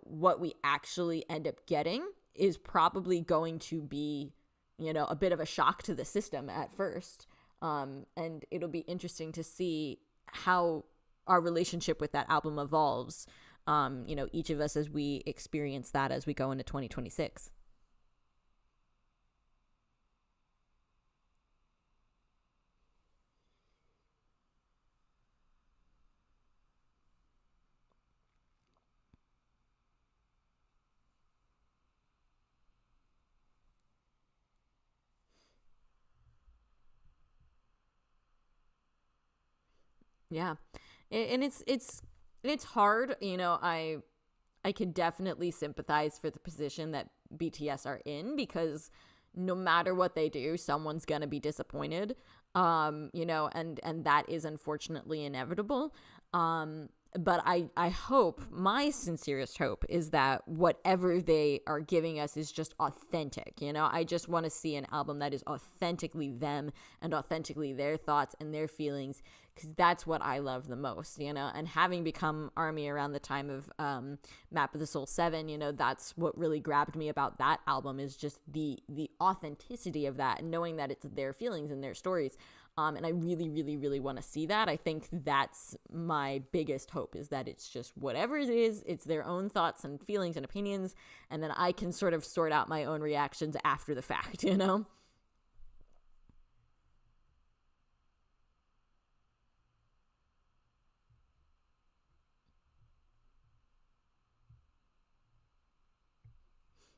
Speaker 1: what we actually end up getting is probably going to be, a bit of a shock to the system at first. And it'll be interesting to see how our relationship with that album evolves, each of us as we experience that as we go into 2026. Yeah. And it's hard, I could definitely sympathize for the position that BTS are in, because no matter what they do, someone's going to be disappointed. And that is unfortunately inevitable. But I hope, my sincerest hope is that whatever they are giving us is just authentic. I just want to see an album that is authentically them and authentically their thoughts and their feelings, because that's what I love the most, and having become ARMY around the time of Map of the Soul 7, that's what really grabbed me about that album, is just the authenticity of that, and knowing that it's their feelings and their stories. And I really, really, really want to see that. I think that's my biggest hope, is that it's just whatever it is, it's their own thoughts and feelings and opinions, and then I can sort of sort out my own reactions after the fact,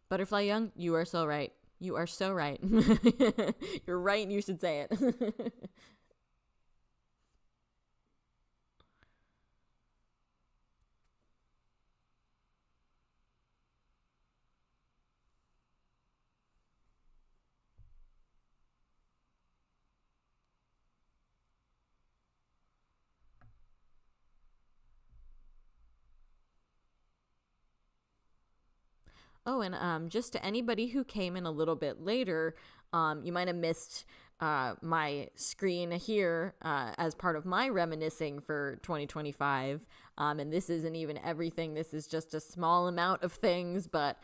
Speaker 1: Butterfly Young, you are so right. You are so right. You're right, and you should say it. Oh, and just to anybody who came in a little bit later, you might have missed my screen here as part of my reminiscing for 2025. And this isn't even everything. This is just a small amount of things. But,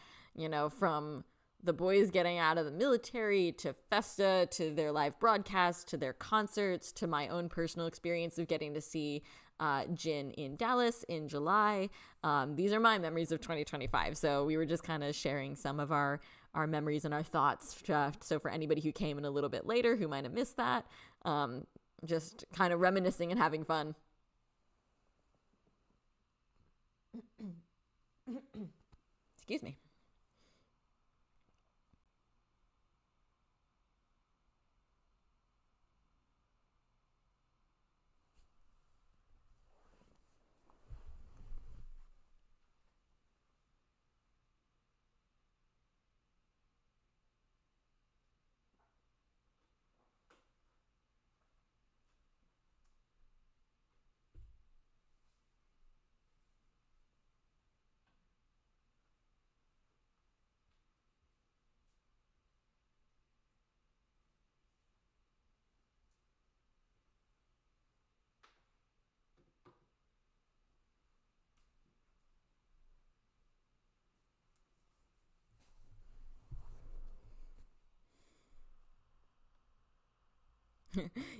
Speaker 1: from the boys getting out of the military to Festa to their live broadcasts to their concerts to my own personal experience of getting to see Jin in Dallas in July. These are my memories of 2025. So we were just kind of sharing some of our our memories and our thoughts. So for anybody who came in a little bit later who might have missed that, just kind of reminiscing and having fun. Excuse me.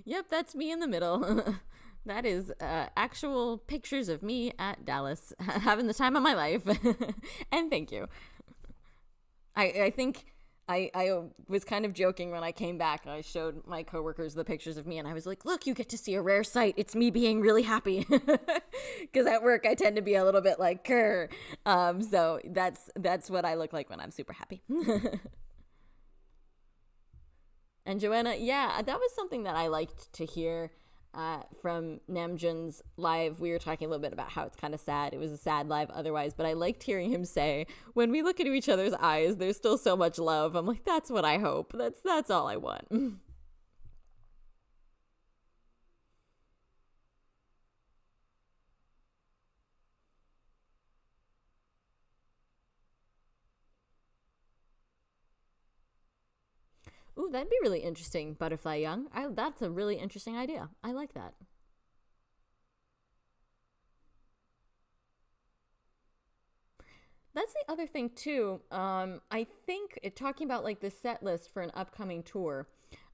Speaker 1: Yep, that's me in the middle. That is actual pictures of me at Dallas having the time of my life. And thank you. I think I was kind of joking when I came back and I showed my coworkers the pictures of me and I was like, look, you get to see a rare sight. It's me being really happy. Because at work I tend to be a little bit like, grr. So that's what I look like when I'm super happy. And Joanna, yeah, that was something that I liked to hear from Namjoon's live. We were talking a little bit about how it's kind of sad. It was a sad live otherwise, but I liked hearing him say, when we look into each other's eyes, there's still so much love. I'm like, that's what I hope. That's all I want. Ooh, that'd be really interesting, Butterfly Young. That's a really interesting idea. I like that. That's the other thing too. I think talking about like the set list for an upcoming tour.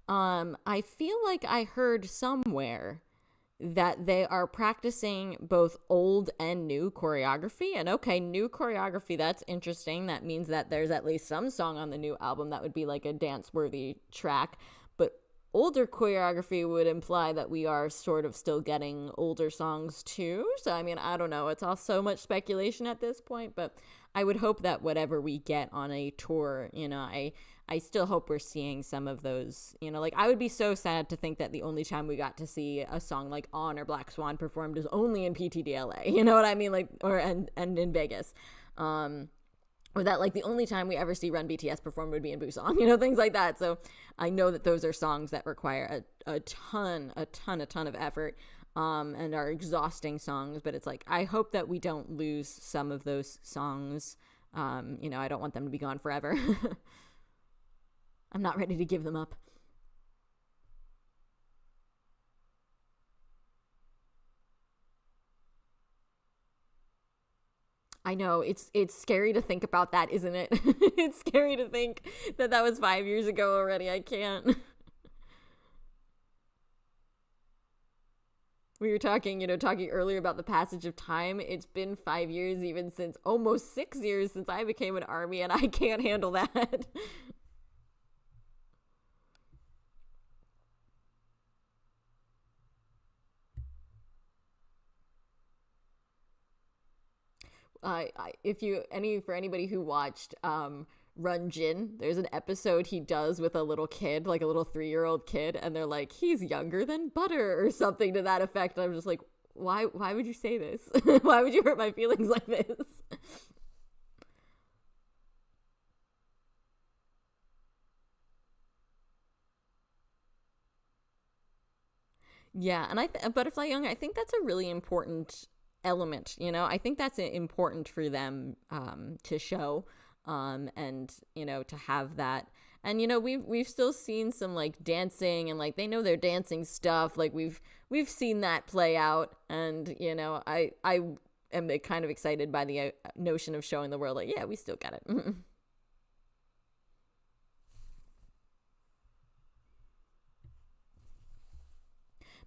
Speaker 1: I feel like I heard somewhere that they are practicing both old and new choreography. And okay, new choreography, that's interesting. That means that there's at least some song on the new album that would be like a dance worthy track. But older choreography would imply that we are sort of still getting older songs too. So, I mean, I don't know. It's all so much speculation at this point, but I would hope that whatever we get on a tour, I still hope we're seeing some of those, like I would be so sad to think that the only time we got to see a song like On or Black Swan performed is only in PTDLA. You know what I mean? Like, and in Vegas. Or that like the only time we ever see Run BTS perform would be in Busan, things like that. So I know that those are songs that require a ton of effort, and are exhausting songs, but it's like, I hope that we don't lose some of those songs. I don't want them to be gone forever. I'm not ready to give them up. I know it's scary to think about that, isn't it? It's scary to think that that was 5 years ago already. I can't. We were talking earlier about the passage of time. It's been 5 years, even since almost 6 years since I became an ARMY, and I can't handle that. If you any for anybody who watched Run Jin, there's an episode he does with a little kid, like a little 3-year-old kid, and they're like, he's younger than butter or something to that effect. And I'm just like, why would you say this? Why would you hurt my feelings like this? Yeah, and Butterfly Young, I think that's a really important element. I think that's important for them to show, and to have that. And we've still seen some like dancing, and like they know their dancing stuff. Like we've seen that play out, and I am kind of excited by the notion of showing the world like, yeah, we still got it.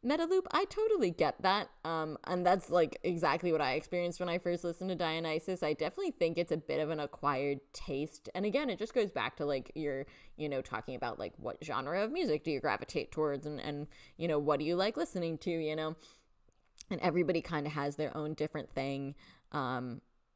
Speaker 1: Metaloop, I totally get that. And that's like exactly what I experienced when I first listened to Dionysus. I definitely think it's a bit of an acquired taste. And again, it just goes back to like your, talking about like what genre of music do you gravitate towards, and what do you like listening to, and everybody kind of has their own different thing.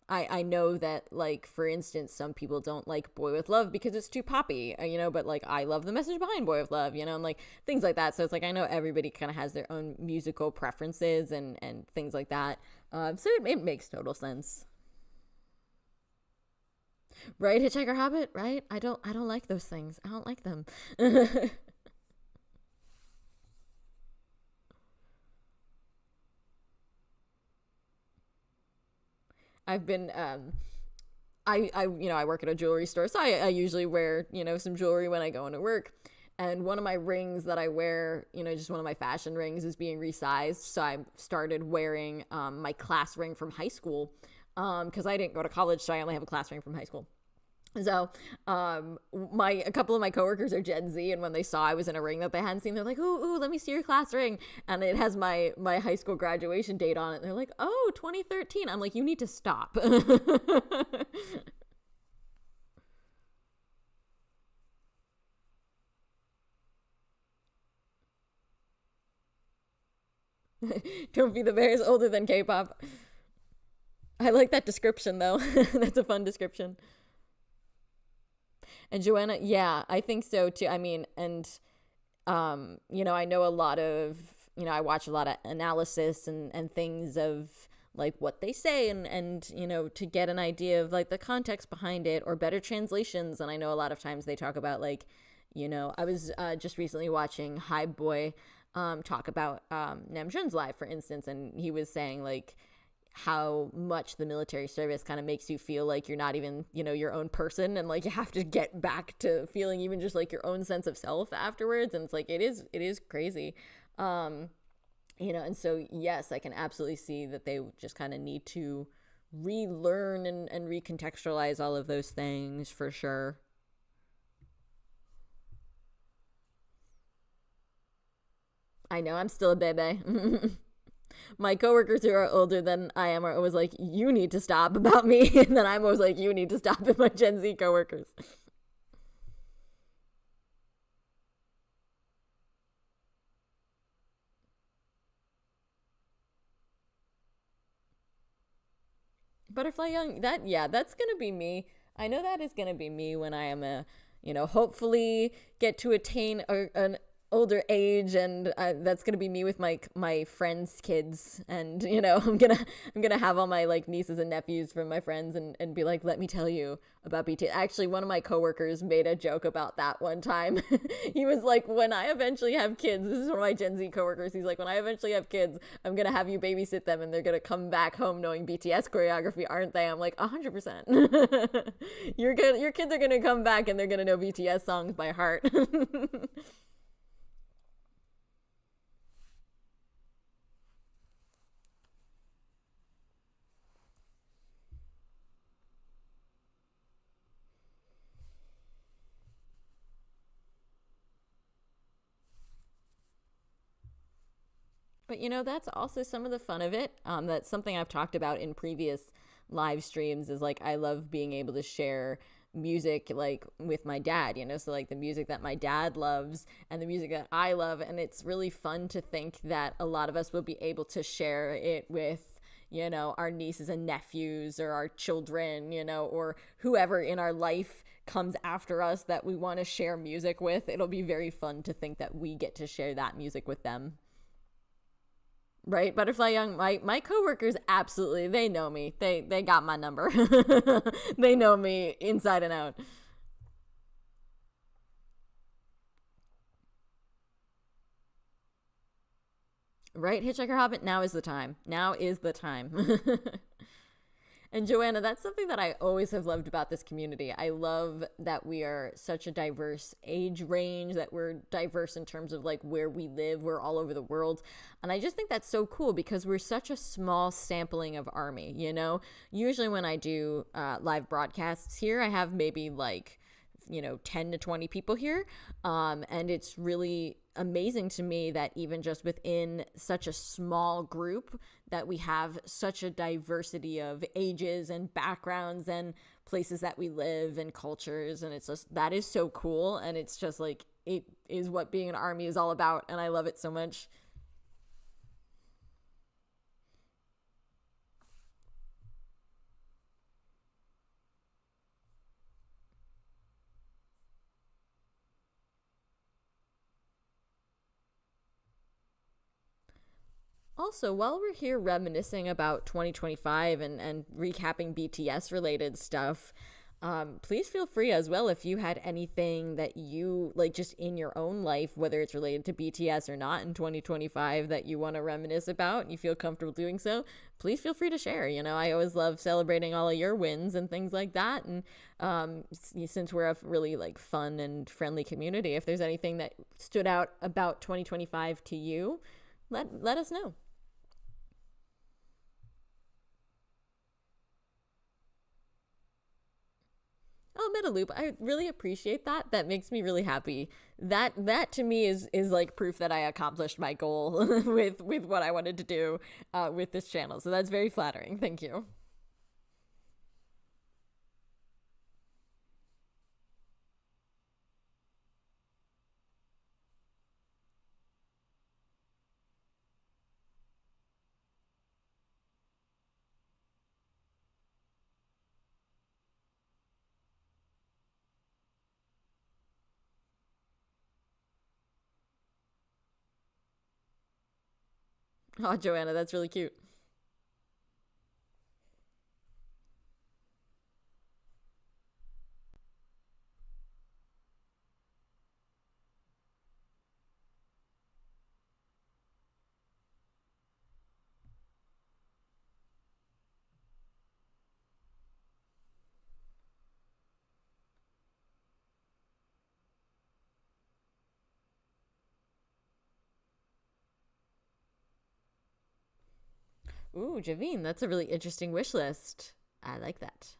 Speaker 1: I know that, like, for instance, some people don't like Boy With Love because it's too poppy, but like I love the message behind Boy With Love, and like things like that. So it's like I know everybody kind of has their own musical preferences and things like that. So it makes total sense. Right, Hitchhiker Hobbit, right? I don't like those things. I don't like them. I've been I work at a jewelry store, so I usually wear, some jewelry when I go into work. And one of my rings that I wear, just one of my fashion rings, is being resized. So I started wearing my class ring from high school, because I didn't go to college, so I only have a class ring from high school. So, a couple of my coworkers are Gen Z, and when they saw I was in a ring that they hadn't seen, they're like, "Ooh, let me see your class ring," and it has my high school graduation date on it. And they're like, "Oh, 2013." I'm like, "You need to stop." Don't be the bears older than K-pop. I like that description though. That's a fun description. And Joanna, yeah, I think so too. I mean, and I know a lot of, I watch a lot of analysis and things of like what they say, and to get an idea of like the context behind it or better translations. And I know a lot of times they talk about like, I was just recently watching Hype Boy talk about Namjoon's life, for instance, and he was saying like how much the military service kind of makes you feel like you're not even, your own person, and like you have to get back to feeling even just like your own sense of self afterwards. And it's like it is crazy. um and so yes, I can absolutely see that they just kind of need to relearn and recontextualize all of those things for sure. I know, I'm still a baby. My coworkers who are older than I am are always like, "You need to stop," about me, and then I'm always like, "You need to stop," at my Gen Z coworkers. Butterfly Young, that's gonna be me. I know that is gonna be me when I am hopefully get to attain an older age, and that's gonna be me with my friends' kids. And I'm gonna have all my like nieces and nephews from my friends, and be like, "Let me tell you about BTS." Actually, one of my coworkers made a joke about that one time. He was like, "When I eventually have kids," this is one of my Gen Z coworkers, he's like, "When I eventually have kids, I'm gonna have you babysit them, and they're gonna come back home knowing BTS choreography, aren't they?" I'm like, 100%. Your kids are gonna come back and they're gonna know BTS songs by heart. But that's also some of the fun of it. That's something I've talked about in previous live streams, is like I love being able to share music like with my dad, so like the music that my dad loves and the music that I love. And it's really fun to think that a lot of us will be able to share it with, our nieces and nephews, or our children, or whoever in our life comes after us that we want to share music with. It'll be very fun to think that we get to share that music with them. Right, Butterfly Young, my coworkers, absolutely, they know me. They got my number. They know me inside and out. Right, Hitchhiker Hobbit, now is the time. Now is the time. And Joanna, that's something that I always have loved about this community. I love that we are such a diverse age range, that we're diverse in terms of like where we live. We're all over the world. And I just think that's so cool because we're such a small sampling of ARMY, Usually when I do live broadcasts here, I have maybe like 10 to 20 people here. And it's really amazing to me that even just within such a small group that we have such a diversity of ages and backgrounds and places that we live and cultures, and it's just that is so cool, and it's just like it is what being an army is all about, and I love it so much. Also, while we're here reminiscing about 2025 and recapping BTS related stuff, please feel free as well if you had anything that you like just in your own life, whether it's related to BTS or not in 2025, that you want to reminisce about and you feel comfortable doing so. Please feel free to share. You know, I always love celebrating all of your wins and things like that. And since we're a really like fun and friendly community, if there's anything that stood out about 2025 to you, let us know. Oh, Metaloop, I really appreciate that. That makes me really happy. That to me is like proof that I accomplished my goal with what I wanted to do with this channel. So that's very flattering. Thank you. Oh, Joanna, that's really cute. Ooh, Javine, that's a really interesting wish list. I like that.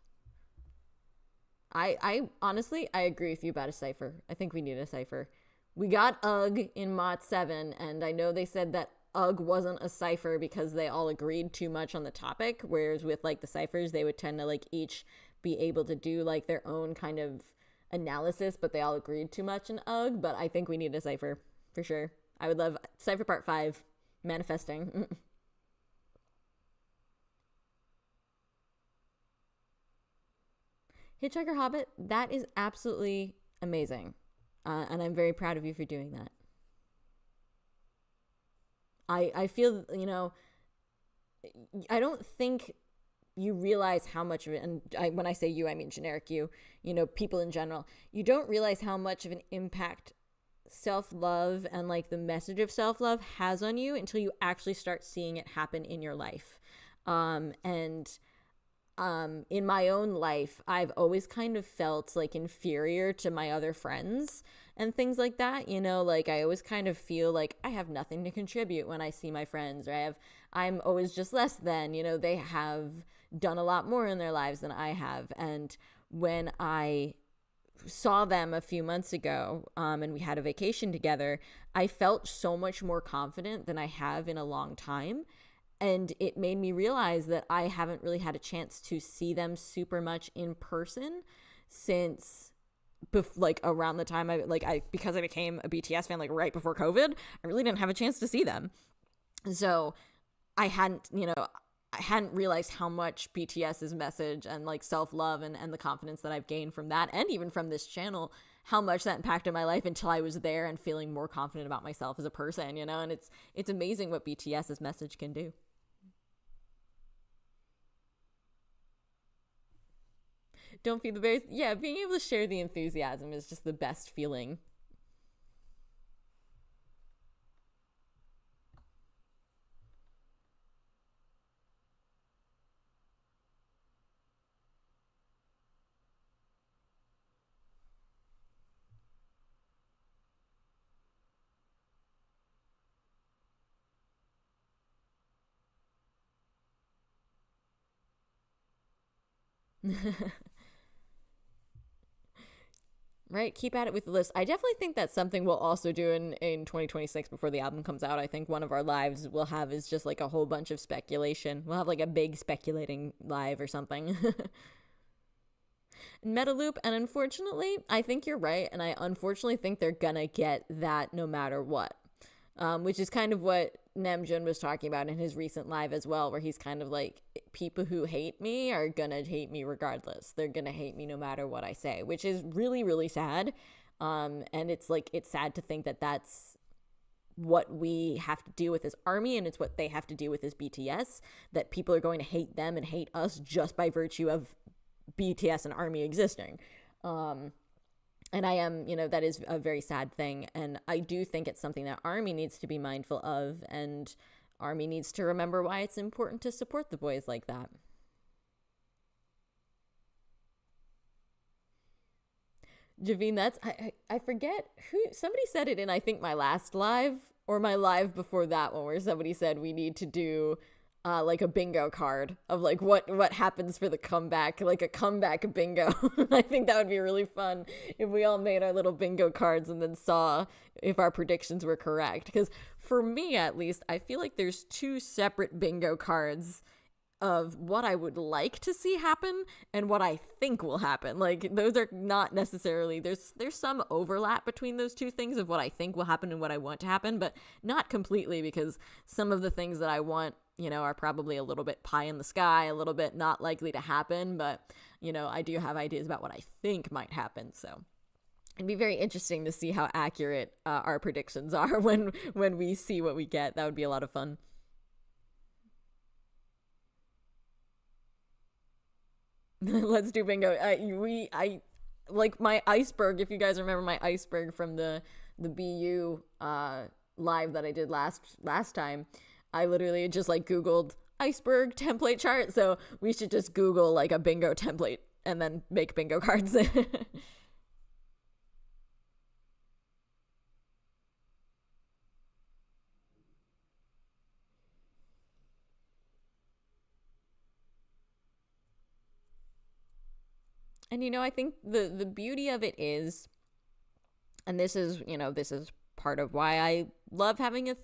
Speaker 1: I honestly, I agree with you about a cipher. I think we need a cipher. We got UG in Mod 7, and I know they said that UG wasn't a cipher because they all agreed too much on the topic, whereas with like the ciphers, they would tend to like each be able to do like their own kind of analysis, but they all agreed too much in UG. But I think we need a cipher for sure. I would love cipher part 5, manifesting. Hitchhiker Hobbit, that is absolutely amazing. And I'm very proud of you for doing that. I feel, you know, I don't think you realize how much of it, and when I say you, I mean generic you know, people in general, you don't realize how much of an impact self love and like the message of self love has on you until you actually start seeing it happen in your life. And In my own life, I've always kind of felt like inferior to my other friends and things like that. You know, like I always kind of feel like I have nothing to contribute when I see my friends, or I'm always just less than, you know, they have done a lot more in their lives than I have. And when I saw them a few months ago, and we had a vacation together, I felt so much more confident than I have in a long time. And it made me realize that I haven't really had a chance to see them super much in person since like around the time I because I became a BTS fan like right before COVID. I really didn't have a chance to see them. So I hadn't, you know, I hadn't realized how much BTS's message and like self-love and the confidence that I've gained from that, and even from this channel, how much that impacted my life until I was there and feeling more confident about myself as a person, you know. And it's amazing what BTS's message can do. Don't feed the bears. Yeah, being able to share the enthusiasm is just the best feeling. Right, keep at it with the list. I definitely think that's something we'll also do in 2026 before the album comes out. I think one of our lives we'll have is just like a whole bunch of speculation. We'll have like a big speculating live or something. Metaloop, and unfortunately, I think you're right, and I unfortunately think they're gonna get that no matter what. Which is kind of what Namjoon was talking about in his recent live as well, where he's kind of like, people who hate me are gonna hate me regardless. They're gonna hate me no matter what I say, which is really, really sad. And it's like, it's sad to think that that's what we have to deal with as ARMY, and it's what they have to deal with as BTS, that people are going to hate them and hate us just by virtue of BTS and ARMY existing. And I am, that is a very sad thing. And I do think it's something that ARMY needs to be mindful of. And ARMY needs to remember why it's important to support the boys like that. Javine, that's, I forget who, somebody said it in, I think, my last live or my live before that one, where somebody said we need to do like a bingo card of like what happens for the comeback, like a comeback bingo. I think that would be really fun if we all made our little bingo cards and then saw if our predictions were correct. Because for me, at least, I feel like there's two separate bingo cards of what I would like to see happen and what I think will happen. Like, those are not necessarily, there's some overlap between those two things of what I think will happen and what I want to happen, but not completely, because some of the things that I want, are probably a little bit pie in the sky, a little bit not likely to happen, but, I do have ideas about what I think might happen. So it'd be very interesting to see how accurate our predictions are when we see what we get. That would be a lot of fun. Let's do bingo. I like my iceberg. If you guys remember my iceberg from the BU live that I did last time, I literally just like Googled iceberg template chart. So we should just Google like a bingo template and then make bingo cards. And I think the beauty of it is, and this is part of why I love having a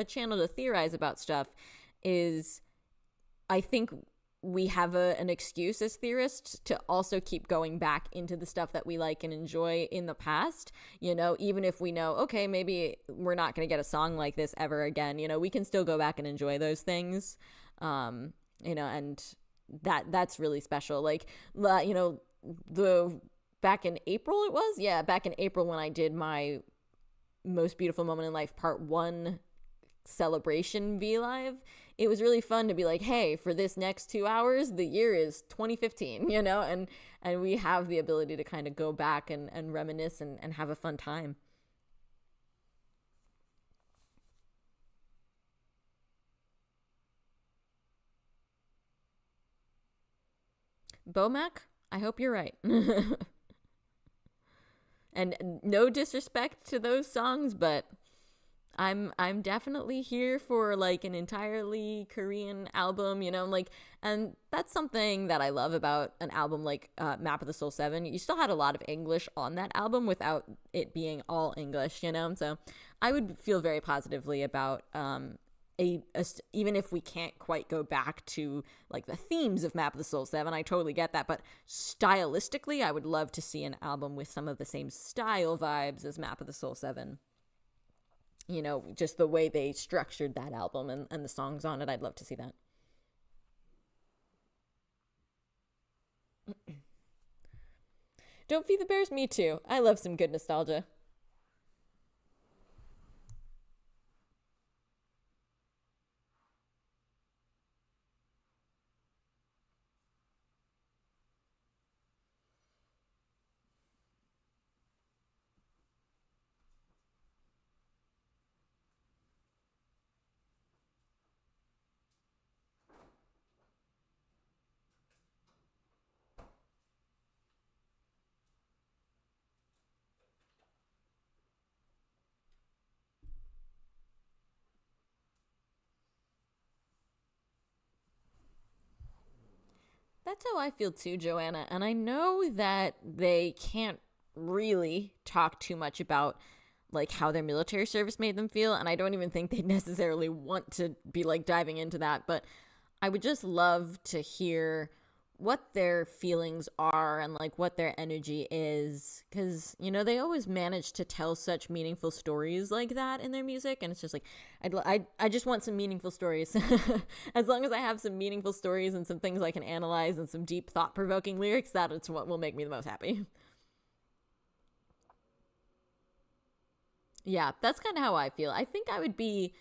Speaker 1: channel to theorize about stuff, is I think we have an excuse as theorists to also keep going back into the stuff that we like and enjoy in the past, even if we know, okay, maybe we're not going to get a song like this ever again, we can still go back and enjoy those things. And that's really special. Like, the back in April it was, yeah, back in April when I did my Most Beautiful Moment in Life Part 1 celebration V Live, it was really fun to be like, hey, for this next 2 hours, the year is 2015, and we have the ability to kind of go back and reminisce and have a fun time. Bomac, I hope you're right. And no disrespect to those songs, but I'm definitely here for like an entirely Korean album, like, and that's something that I love about an album like Map of the Soul 7. You still had a lot of English on that album without it being all English, so I would feel very positively about even if we can't quite go back to like the themes of Map of the Soul 7, I totally get that, but stylistically I would love to see an album with some of the same style vibes as Map of the Soul 7. Just the way they structured that album and the songs on it, I'd love to see that. Don't Feed the Bears, me too. I love some good nostalgia. That's how I feel too, Joanna. And I know that they can't really talk too much about like how their military service made them feel, and I don't even think they necessarily want to be like diving into that, but I would just love to hear what their feelings are and like what their energy is, because they always manage to tell such meaningful stories like that in their music, and it's just like I just want some meaningful stories. As long as I have some meaningful stories and some things I can analyze and some deep thought-provoking lyrics, that's what will make me the most happy. Yeah, that's kind of how I feel. I think I would be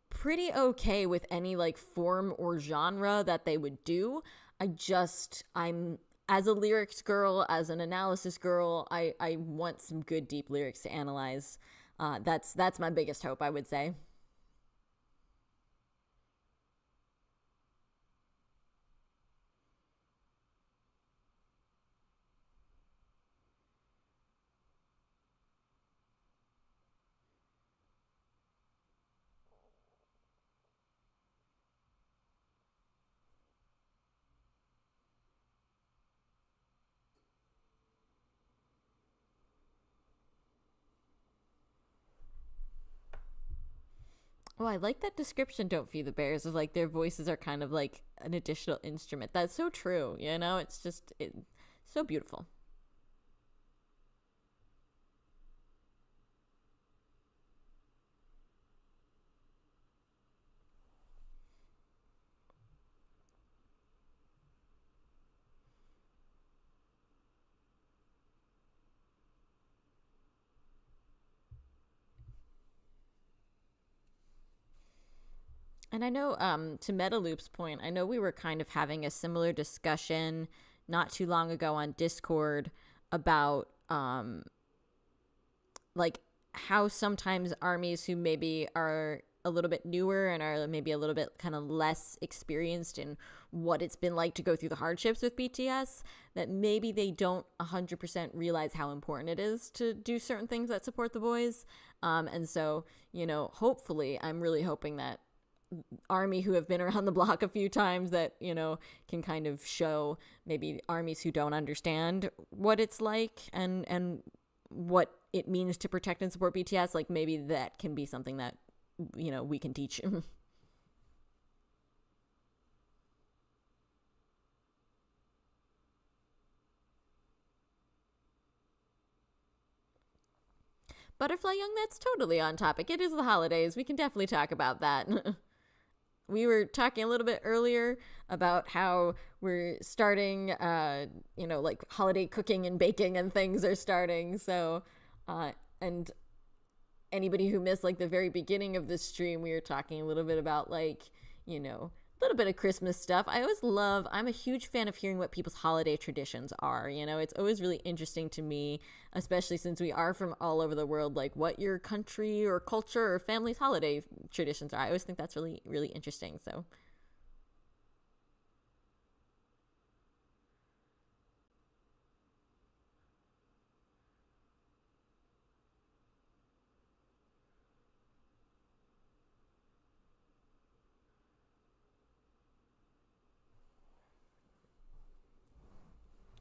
Speaker 1: pretty okay with any like form or genre that they would do. I'm as a lyrics girl, as an analysis girl, I want some good deep lyrics to analyze. That's my biggest hope, I would say. Oh, I like that description. Don't feed the bears. Of like their voices are kind of like an additional instrument. That's so true. It's just so beautiful. And I know, to Metaloop's point, I know we were kind of having a similar discussion not too long ago on Discord about like how sometimes armies who maybe are a little bit newer and are maybe a little bit kind of less experienced in what it's been like to go through the hardships with BTS, that maybe they don't 100% realize how important it is to do certain things that support the boys. And so, hopefully, I'm really hoping that army who have been around the block a few times that can kind of show maybe armies who don't understand what it's like and what it means to protect and support BTS, like maybe that can be something that we can teach. Butterfly Young, that's totally on topic. It is the holidays, we can definitely talk about that. We were talking a little bit earlier about how we're starting, like holiday cooking and baking and things are starting. So, and anybody who missed like the very beginning of this stream, we were talking a little bit about like, a little bit of Christmas stuff. I'm a huge fan of hearing what people's holiday traditions are. It's always really interesting to me, especially since we are from all over the world, like what your country or culture or family's holiday traditions are. I always think that's really, really interesting. So,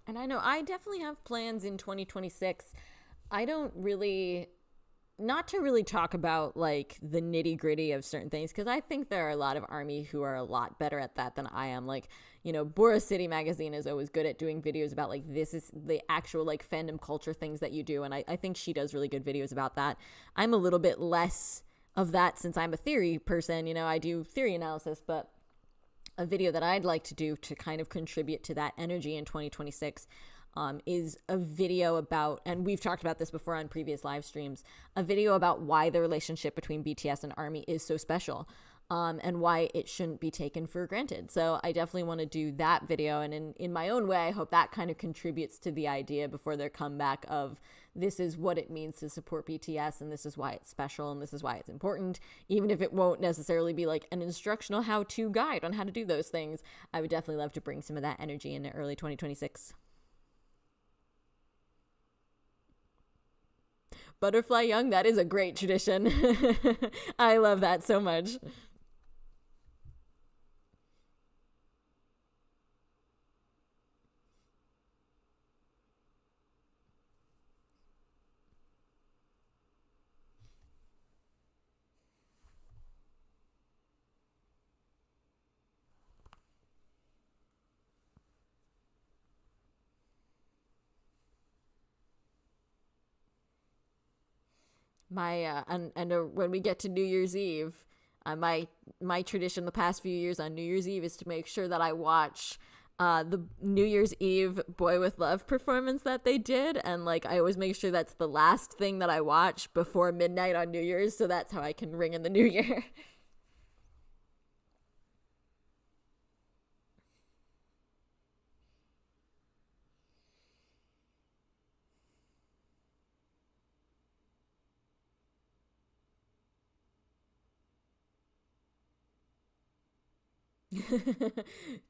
Speaker 1: and I know I definitely have plans in 2026. I don't really, not to really talk about like the nitty gritty of certain things, because I think there are a lot of army who are a lot better at that than I am. Like, Bora City Magazine is always good at doing videos about like this is the actual like fandom culture things that you do, and I think she does really good videos about that. I'm a little bit less of that since I'm a theory person. I do theory analysis, but a video that I'd like to do to kind of contribute to that energy in 2026 is a video about, and we've talked about this before on previous live streams, a video about why the relationship between BTS and ARMY is so special, and why it shouldn't be taken for granted. So I definitely want to do that video. And in my own way, I hope that kind of contributes to the idea before their comeback of this is what it means to support BTS, and this is why it's special, and this is why it's important. Even if it won't necessarily be like an instructional how-to guide on how to do those things, I would definitely love to bring some of that energy into early 2026. Butterfly Young, that is a great tradition. I love that so much. When we get to New Year's Eve, my tradition the past few years on New Year's Eve is to make sure that I watch the New Year's Eve Boy with Love performance that they did, and like I always make sure that's the last thing that I watch before midnight on New Year's, so that's how I can ring in the new year.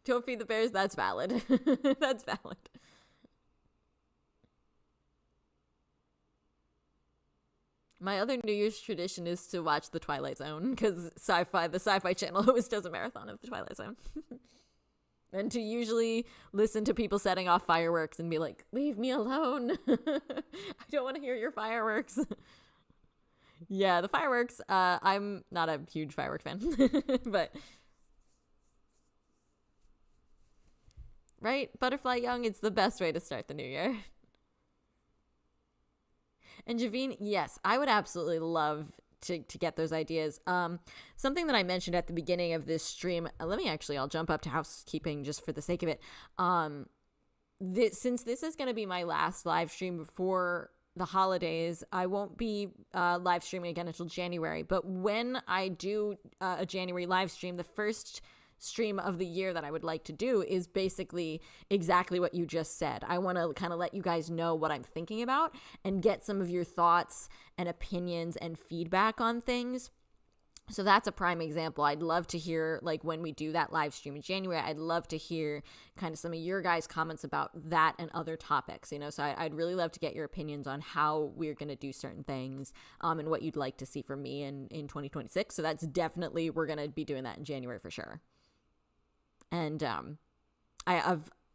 Speaker 1: Don't feed the bears. That's valid. That's valid. My other New Year's tradition is to watch The Twilight Zone because the Sci-Fi Channel always does a marathon of The Twilight Zone, and to usually listen to people setting off fireworks and be like, "Leave me alone! I don't want to hear your fireworks." Yeah, the fireworks. I'm not a huge firework fan, but right, Butterfly Young. It's the best way to start the new year. And Javine, yes, I would absolutely love to get those ideas. Something that I mentioned at the beginning of this stream, I'll jump up to housekeeping just for the sake of it. Since this is going to be my last live stream before the holidays, I won't be live streaming again until January. But when I do a January live stream, the first stream of the year that I would like to do is basically exactly what you just said. I want to kind of let you guys know what I'm thinking about and get some of your thoughts and opinions and feedback on things. So that's a prime example. I'd love to hear, like, when we do that live stream in January, I'd love to hear kind of some of your guys' comments about that and other topics, so I'd really love to get your opinions on how we're going to do certain things, and what you'd like to see from me in 2026. So that's definitely, we're going to be doing that in January for sure. And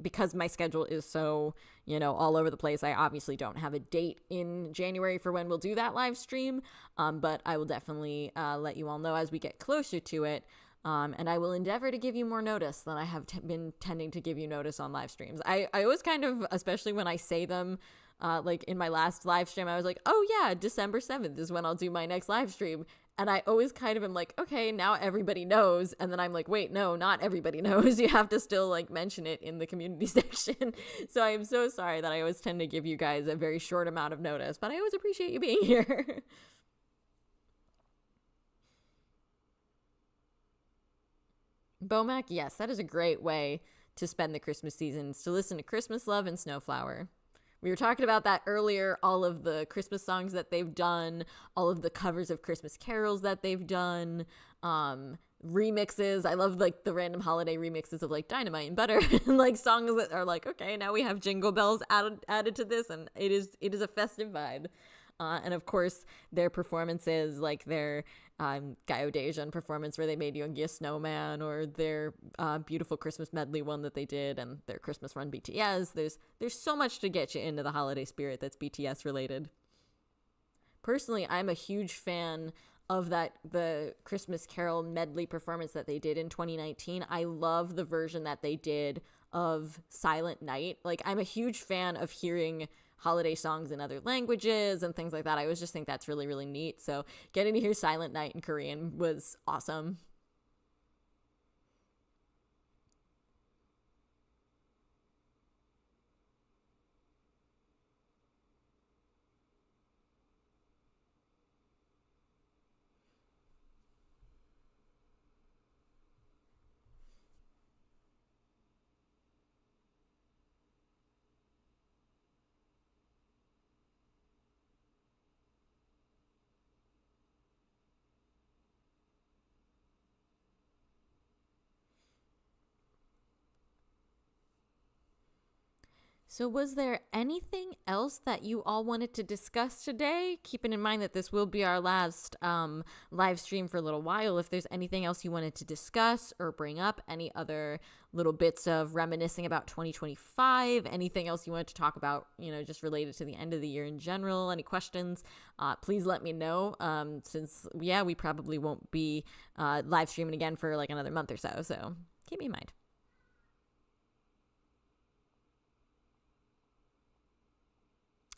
Speaker 1: because my schedule is so, all over the place, I obviously don't have a date in January for when we'll do that live stream. But I will definitely let you all know as we get closer to it. And I will endeavor to give you more notice than I have been tending to give you notice on live streams. I always kind of, especially when I say them, like in my last live stream, I was like, oh yeah, December 7th is when I'll do my next live stream. And I always kind of am like, okay, now everybody knows. And then I'm like, wait, no, not everybody knows. You have to still like mention it in the community section. So I am so sorry that I always tend to give you guys a very short amount of notice, but I always appreciate you being here. Bomac, yes, that is a great way to spend the Christmas seasons, to listen to Christmas Love and Snowflower. We were talking about that earlier, all of the Christmas songs that they've done, all of the covers of Christmas carols that they've done, remixes. I love like the random holiday remixes of like Dynamite and Butter and like songs that are like, okay, now we have Jingle Bells added to this, and it is a festive vibe. And of course, their performances, like their Gayo performance where they made Yoongi a snowman, or their beautiful Christmas medley one that they did, and their Christmas run BTS. There's so much to get you into the holiday spirit that's BTS related. Personally, I'm a huge fan of the Christmas Carol medley performance that they did in 2019. I love the version that they did of Silent Night. Like, I'm a huge fan of hearing holiday songs in other languages and things like that. I always just think that's really, really neat. So getting to hear Silent Night in Korean was awesome. So was there anything else that you all wanted to discuss today? Keeping in mind that this will be our last live stream for a little while. If there's anything else you wanted to discuss or bring up, any other little bits of reminiscing about 2025, anything else you wanted to talk about, just related to the end of the year in general, any questions, please let me know. Since, we probably won't be live streaming again for like another month or so. So keep me in mind.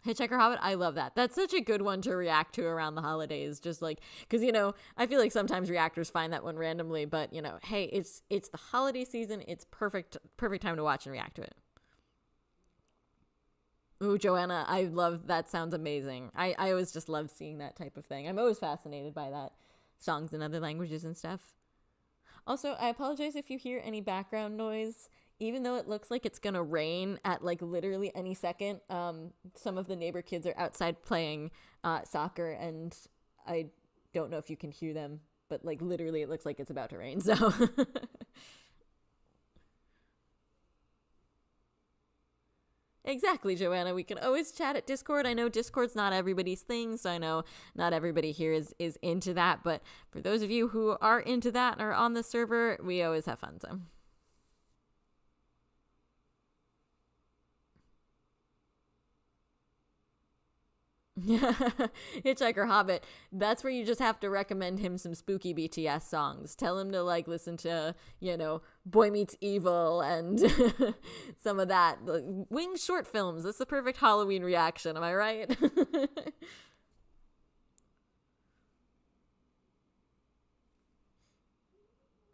Speaker 1: Hitchhiker Hobbit, I love that. That's such a good one to react to around the holidays. Just like, because I feel like sometimes reactors find that one randomly, but hey, it's the holiday season. It's perfect time to watch and react to it. Ooh, Joanna, I love that. Sounds amazing. I always just love seeing that type of thing. I'm always fascinated by that, songs in other languages and stuff. Also, I apologize if you hear any background noise. Even though it looks like it's gonna rain at like literally any second, some of the neighbor kids are outside playing soccer, and I don't know if you can hear them, but like literally it looks like it's about to rain. So exactly, Joanna. We can always chat at Discord. I know Discord's not everybody's thing, so I know not everybody here is into that. But for those of you who are into that and are on the server, we always have fun. So. Hitchhiker Hobbit. That's where you just have to recommend him some spooky BTS songs. Tell him to like listen to, Boy Meets Evil and some of that. Like, Wings short films. That's the perfect Halloween reaction. Am I right?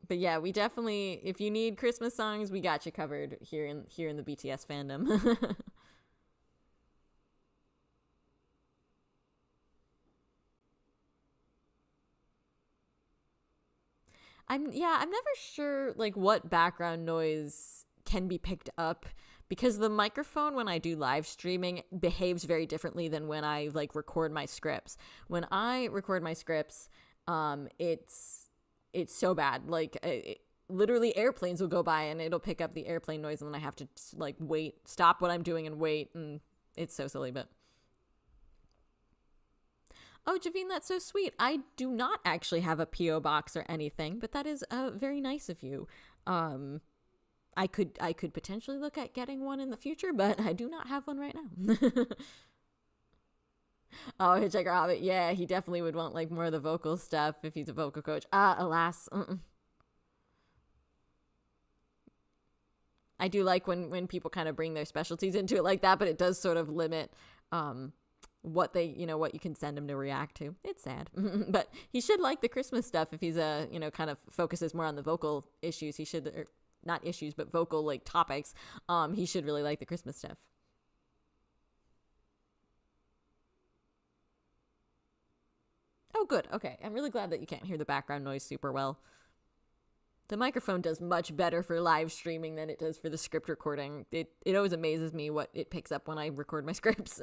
Speaker 1: But yeah, we definitely, if you need Christmas songs, we got you covered here in the BTS fandom. I'm never sure like what background noise can be picked up because the microphone when I do live streaming behaves very differently than when I like record my scripts. When I record my scripts, it's so bad. Like literally airplanes will go by and it'll pick up the airplane noise and then I have to like stop what I'm doing and wait, and it's so silly, but oh, Javine, that's so sweet. I do not actually have a PO box or anything, but that is very nice of you. Um, I could potentially look at getting one in the future, but I do not have one right now. Oh, Hitchhiker Hobbit, yeah, he definitely would want like more of the vocal stuff if he's a vocal coach. Alas, I do like when people kind of bring their specialties into it like that, but it does sort of limit um what you can send him to react to. It's sad. But he should like the Christmas stuff if he's kind of focuses more on the vocal issues. He should, or not issues, but vocal like topics. He should really like the Christmas stuff. Oh, good. Okay. I'm really glad that you can't hear the background noise super well. The microphone does much better for live streaming than it does for the script recording. It always amazes me what it picks up when I record my scripts.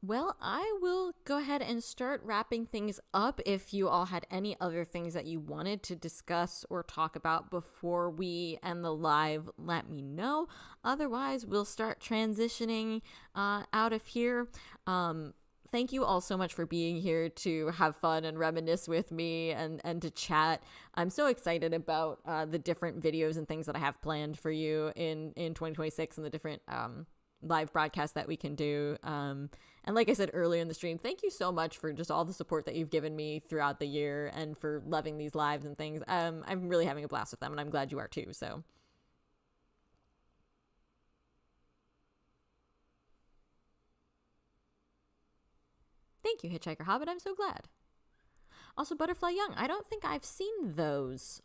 Speaker 1: Well, I will go ahead and start wrapping things up. If you all had any other things that you wanted to discuss or talk about before we end the live, let me know. Otherwise, we'll start transitioning out of here. Thank you all so much for being here to have fun and reminisce with me and to chat. I'm so excited about the different videos and things that I have planned for you in 2026 and the different live broadcasts that we can do. And like I said earlier in the stream, thank you so much for just all the support that you've given me throughout the year and for loving these lives and things. I'm really having a blast with them, and I'm glad you are too. So thank you, Hitchhiker Hobbit. I'm so glad. Also, Butterfly Young. I don't think I've seen those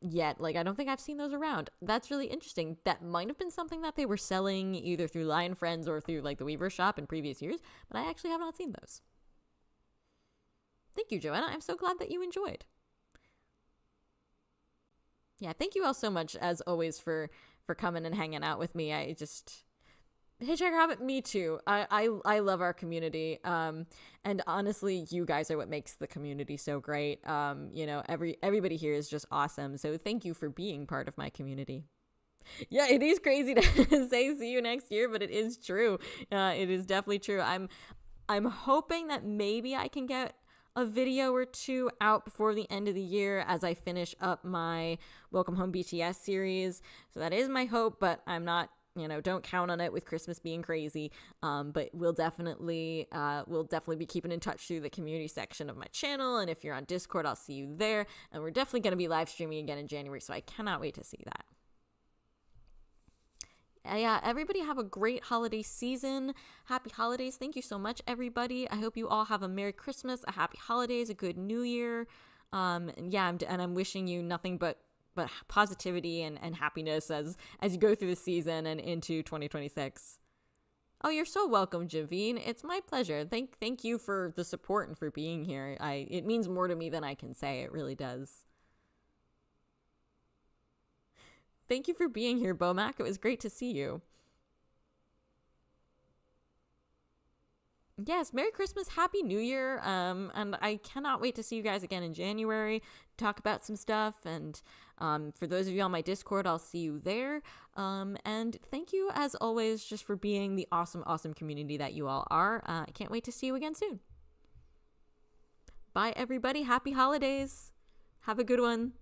Speaker 1: yet. Like, I don't think I've seen those around. That's really interesting. That might have been something that they were selling either through Lion Friends or through like the Weaver shop in previous years, but I actually have not seen those. Thank you, Joanna. I'm so glad that you enjoyed. Yeah, thank you all so much as always for coming and hanging out with me. I just Hitchhiker Hobbit, me too. I love our community. And honestly, you guys are what makes the community so great. Everybody here is just awesome. So thank you for being part of my community. Yeah, it is crazy to say see you next year, but it is true. It is definitely true. I'm hoping that maybe I can get a video or two out before the end of the year as I finish up my Welcome Home BTS series. So that is my hope, but I'm not, don't count on it with Christmas being crazy. But we'll definitely be keeping in touch through the community section of my channel. And if you're on Discord, I'll see you there. And we're definitely going to be live streaming again in January. So I cannot wait to see that. Yeah, everybody have a great holiday season. Happy holidays. Thank you so much, everybody. I hope you all have a Merry Christmas, a Happy Holidays, a good New Year. I'm wishing you nothing but positivity and happiness as you go through the season and into 2026. Oh, you're so welcome, Javine. It's my pleasure. Thank you for the support and for being here. It means more to me than I can say. It really does. Thank you for being here, Bomac. It was great to see you. Yes, Merry Christmas, Happy New Year. And I cannot wait to see you guys again in January, talk about some stuff. And for those of you on my Discord, I'll see you there. And thank you, as always, just for being the awesome, awesome community that you all are. I can't wait to see you again soon. Bye, everybody. Happy holidays. Have a good one.